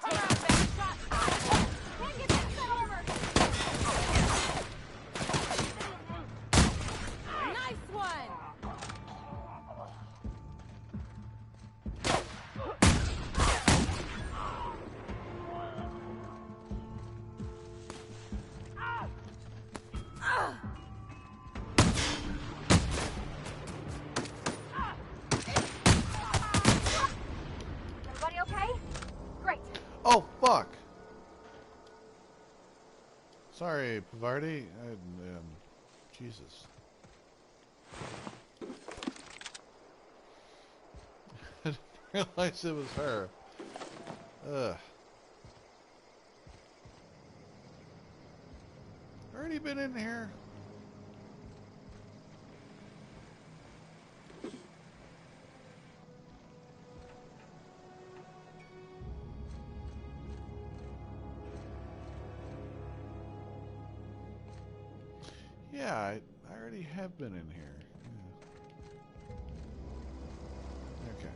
Come on, baby, shot! Can't get that armor! Nice one! Everybody okay? Great. Oh, fuck. Sorry, Pavardi. Jesus. I didn't realize it was her. Ugh. Already been in here? Yeah, I already have been in here. Yeah. Okay.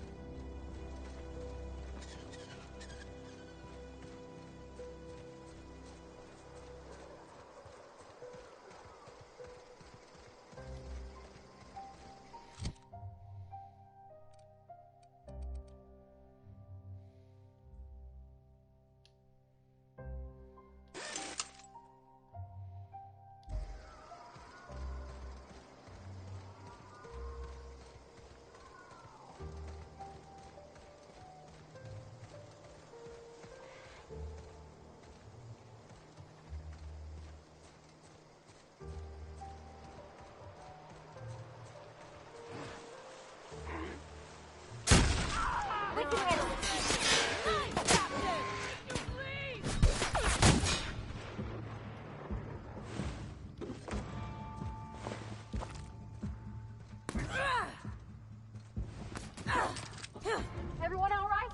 Everyone all right?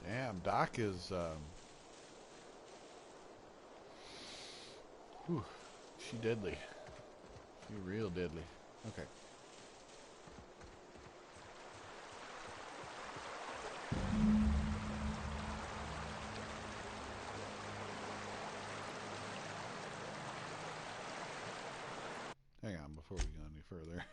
Damn, Doc is, whew, she deadly. She real deadly. Okay. Hang on, before we go any further.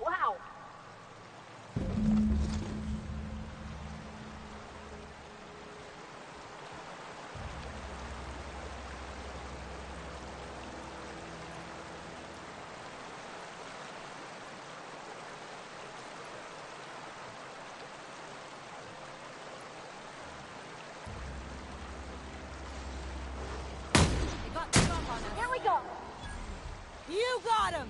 Wow. They got the jump on us. Here we go. You got him!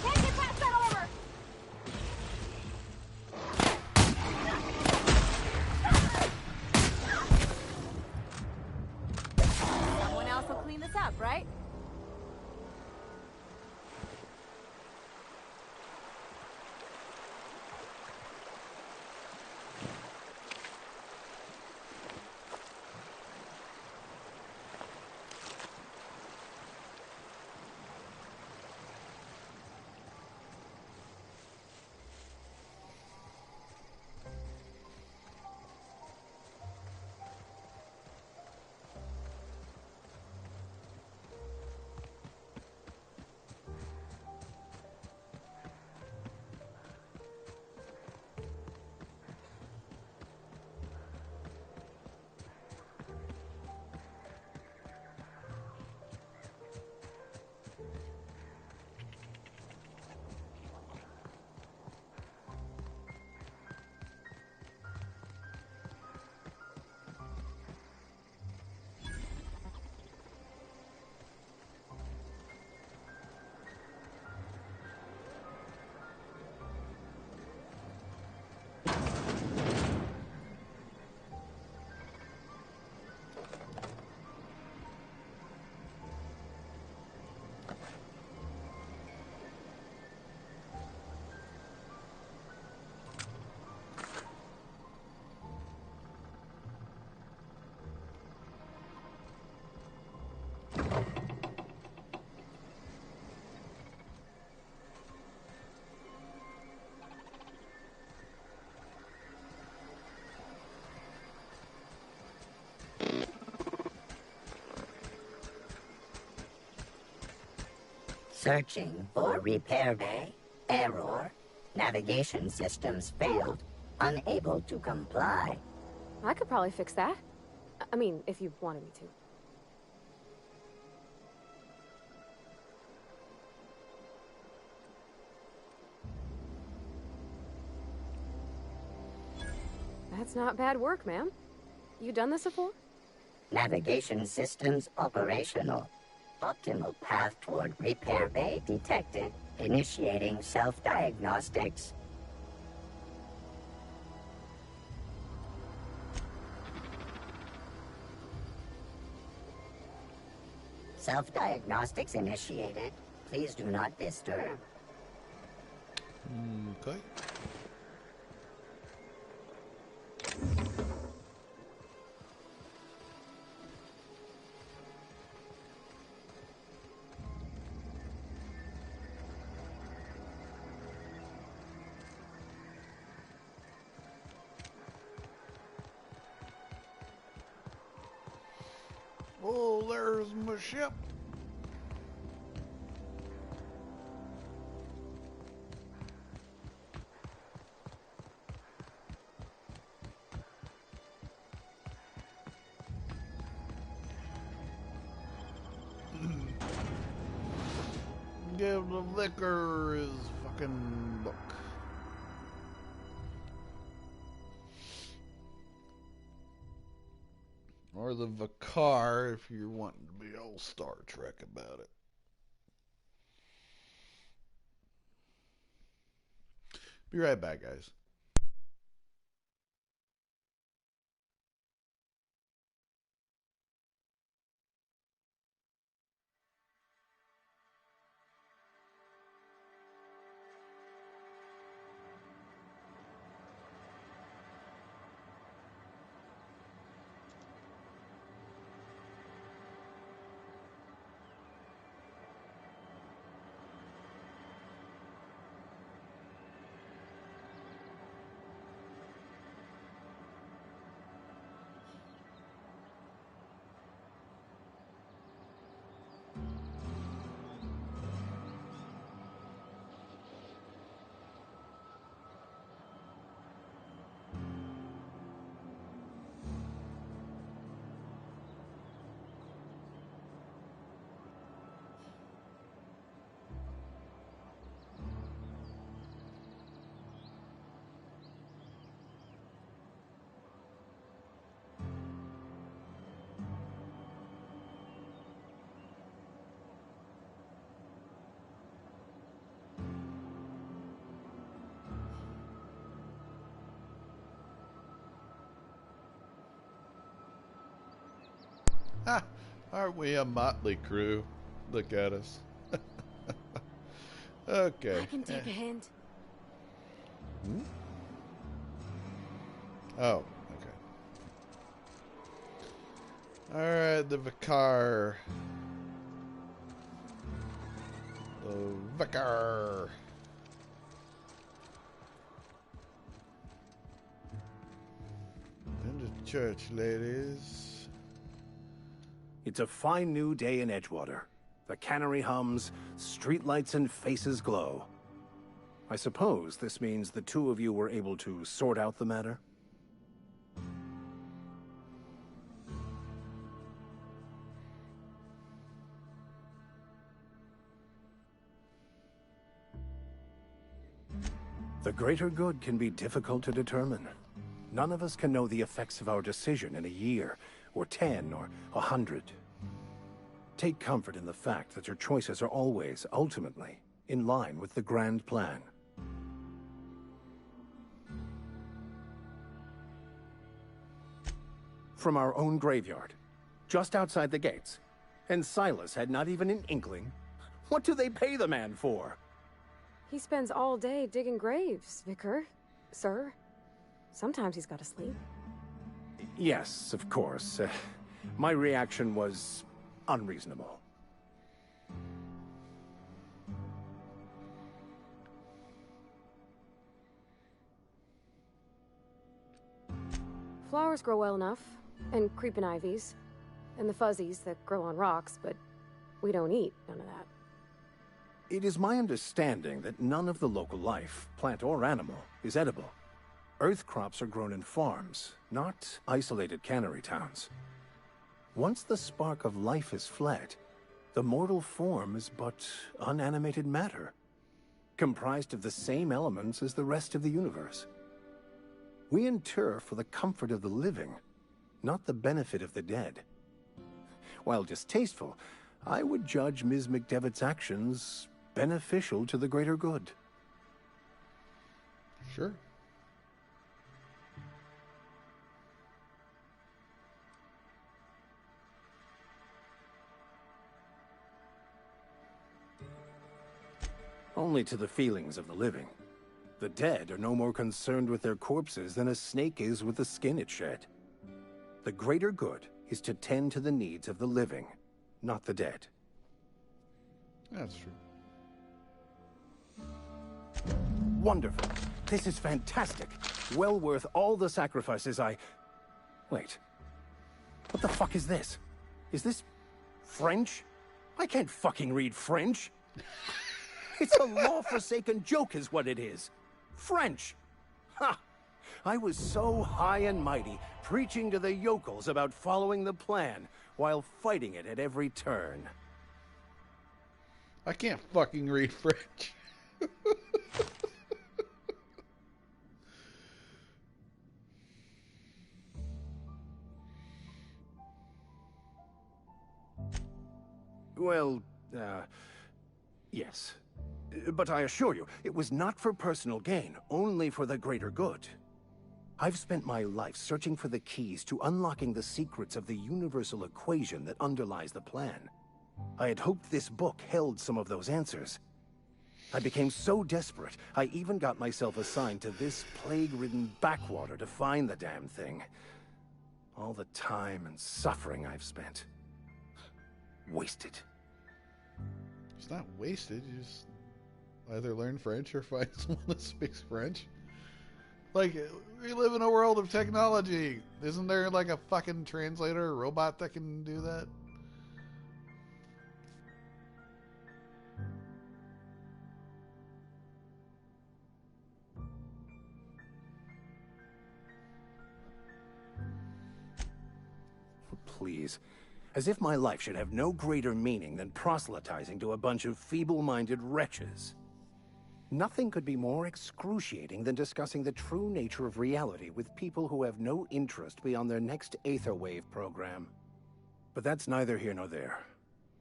Can't get past that armor. Someone else will clean this up, right? Searching for repair bay. Error. Navigation systems failed. Unable to comply. I could probably fix that. I mean, if you wanted me to. That's not bad work, ma'am. You done this before? Navigation systems operational. Optimal path toward repair bay detected. Initiating self-diagnostics. Self-diagnostics initiated. Please do not disturb. Okay. Oh, there's my ship. Give the vicar his fucking book. Or the vicar if you're wanting to be old Star Trek about it. Be right back, guys. Ha! Aren't we a motley crew? Look at us. Okay. I can take a hint. Hmm? Oh, okay. Alright, the vicar. The vicar. In the church, ladies. It's a fine new day in Edgewater. The cannery hums, streetlights and faces glow. I suppose this means the two of you were able to sort out the matter? The greater good can be difficult to determine. None of us can know the effects of our decision in a year, or 10, or 100. Take comfort in the fact that your choices are always, ultimately, in line with the grand plan. From our own graveyard, just outside the gates. And Silas had not even an inkling. What do they pay the man for? He spends all day digging graves, Vicar. Sir. Sometimes he's got to sleep. Yes, of course. My reaction was unreasonable. Flowers grow well enough, and creeping ivies, and the fuzzies that grow on rocks, but we don't eat none of that. It is my understanding that none of the local life, plant or animal, is edible. Earth crops are grown in farms, not isolated cannery towns. Once the spark of life is fled, the mortal form is but unanimated matter, comprised of the same elements as the rest of the universe. We inter for the comfort of the living, not the benefit of the dead. While distasteful, I would judge Ms. McDevitt's actions beneficial to the greater good. Sure. Only to the feelings of the living. The dead are no more concerned with their corpses than a snake is with the skin it shed. The greater good is to tend to the needs of the living, not the dead. That's true. Wonderful. This is fantastic. Well worth all the sacrifices I... Wait. What the fuck is this? Is this French? I can't fucking read French. It's a law-forsaken joke is what it is. French. Ha! I was so high and mighty, preaching to the yokels about following the plan, while fighting it at every turn. I can't fucking read French. Well, yes. But I assure you, it was not for personal gain, only for the greater good. I've spent my life searching for the keys to unlocking the secrets of the universal equation that underlies the plan. I had hoped this book held some of those answers. I became so desperate, I even got myself assigned to this plague-ridden backwater to find the damn thing. All the time and suffering I've spent. Wasted. It's not wasted, you just either learn French or find someone that speaks French. Like, we live in a world of technology. Isn't there like a fucking translator or robot that can do that? Please. As if my life should have no greater meaning than proselytizing to a bunch of feeble-minded wretches. Nothing could be more excruciating than discussing the true nature of reality with people who have no interest beyond their next Aetherwave program. But that's neither here nor there.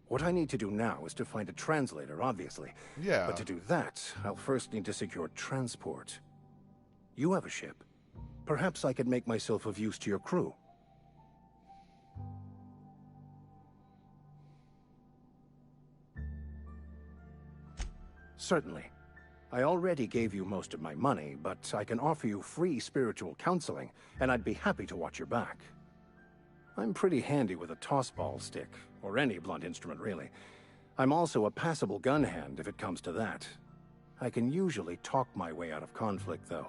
What I need to do now is to find a translator, obviously. Yeah. But to do that, I'll first need to secure transport. You have a ship. Perhaps I could make myself of use to your crew. Certainly. I already gave you most of my money, but I can offer you free spiritual counseling, and I'd be happy to watch your back. I'm pretty handy with a tossball stick, or any blunt instrument, really. I'm also a passable gun hand, if it comes to that. I can usually talk my way out of conflict, though.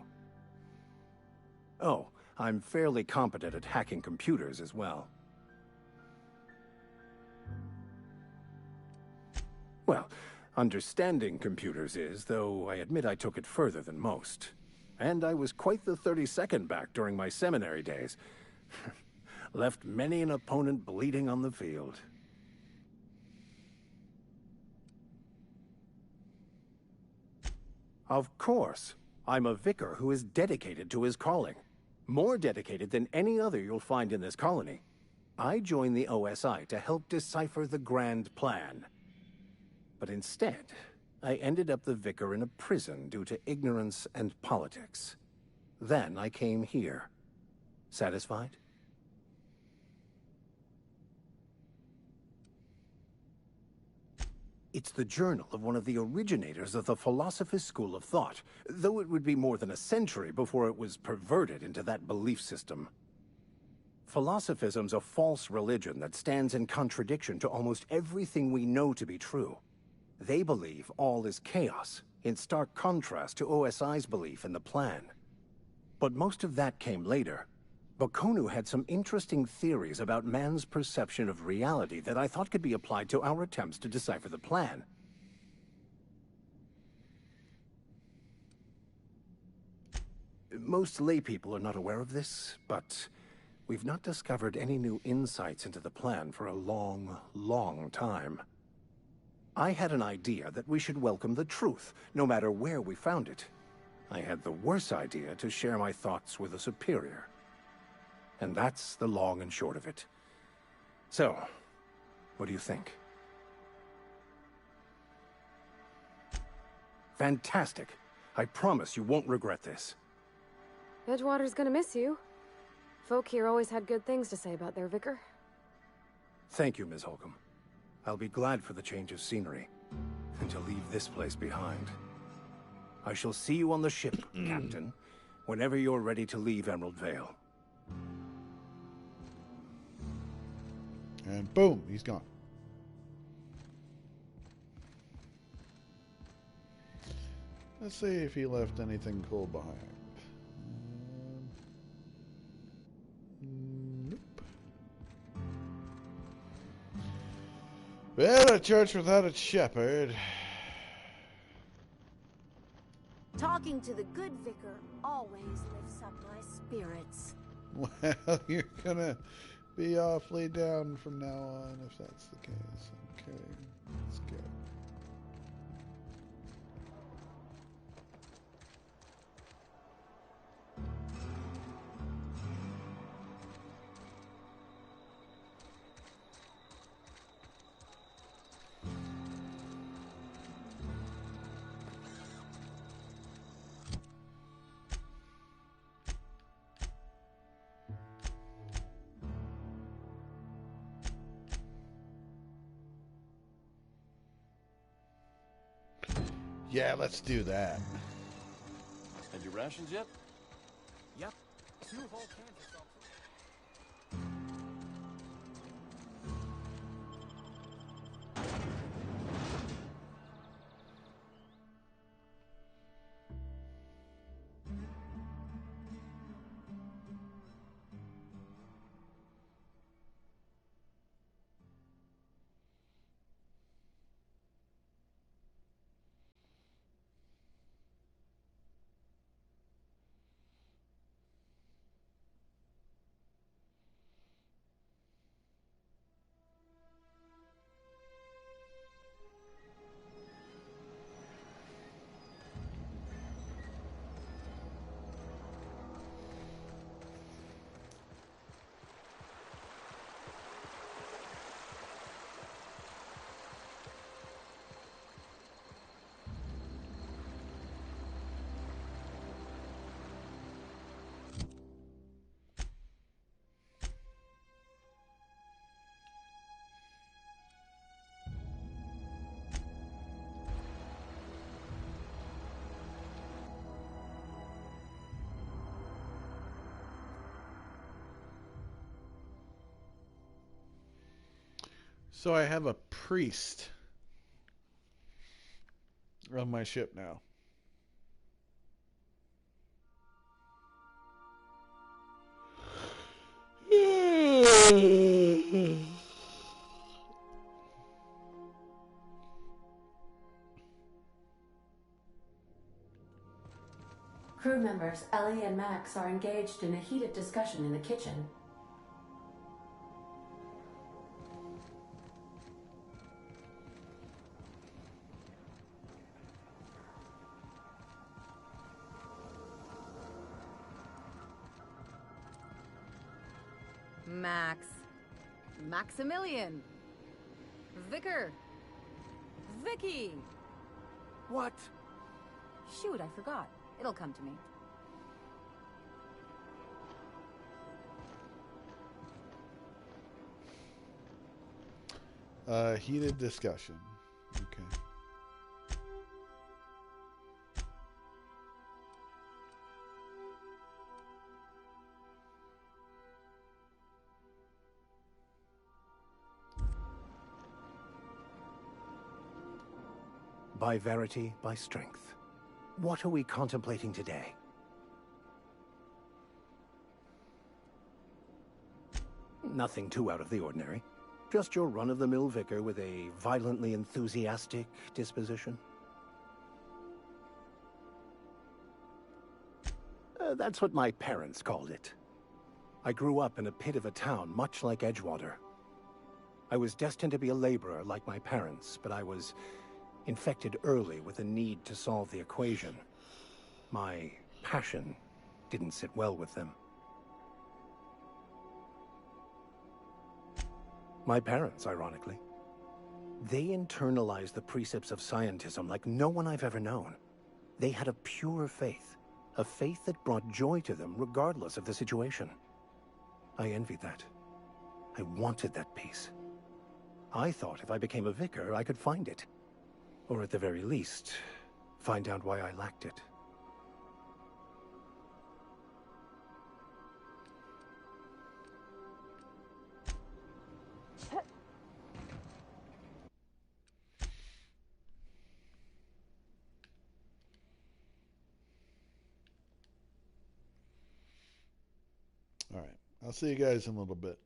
Oh, I'm fairly competent at hacking computers as well. Well, understanding computers is, though I admit I took it further than most. And I was quite the 32nd back during my seminary days. Left many an opponent bleeding on the field. Of course, I'm a vicar who is dedicated to his calling. More dedicated than any other you'll find in this colony. I joined the OSI to help decipher the grand plan. But instead, I ended up the vicar in a prison due to ignorance and politics. Then I came here. Satisfied? It's the journal of one of the originators of the Philosopher's School of Thought, though it would be more than a century before it was perverted into that belief system. Philosophism's a false religion that stands in contradiction to almost everything we know to be true. They believe all is chaos, in stark contrast to OSI's belief in the plan. But most of that came later. Bokonu had some interesting theories about man's perception of reality that I thought could be applied to our attempts to decipher the plan. Most laypeople are not aware of this, but we've not discovered any new insights into the plan for a long, long time. I had an idea that we should welcome the truth, no matter where we found it. I had the worse idea to share my thoughts with a superior. And that's the long and short of it. So, what do you think? Fantastic. I promise you won't regret this. Edgewater's gonna miss you. Folk here always had good things to say about their vicar. Thank you, Ms. Holcomb. I'll be glad for the change of scenery, and to leave this place behind. I shall see you on the ship, Captain, whenever you're ready to leave Emerald Vale. And boom, he's gone. Let's see if he left anything cool behind. Nope. Well, a church without its shepherd. Talking to the good vicar always lifts up my spirits. Well, you're gonna be awfully down from now on if that's the case. Okay, let's go. Yeah, let's do that. Had your rations yet? Yep. 2 whole cans of salt. So I have a priest on my ship now. Crew members Ellie and Max are engaged in a heated discussion in the kitchen. Max. Maximilian. Vicar. Vicky. What? Shoot, I forgot. It'll come to me. Heated discussion. Okay. By verity, by strength. What are we contemplating today? Nothing too out of the ordinary. Just your run-of-the-mill vicar with a violently enthusiastic disposition. That's what my parents called it. I grew up in a pit of a town, much like Edgewater. I was destined to be a laborer like my parents, but I was infected early with a need to solve the equation. My passion didn't sit well with them. My parents, ironically. They internalized the precepts of scientism like no one I've ever known. They had a pure faith, a faith that brought joy to them regardless of the situation. I envied that. I wanted that peace. I thought if I became a vicar, I could find it. Or at the very least, find out why I lacked it. All right. I'll see you guys in a little bit.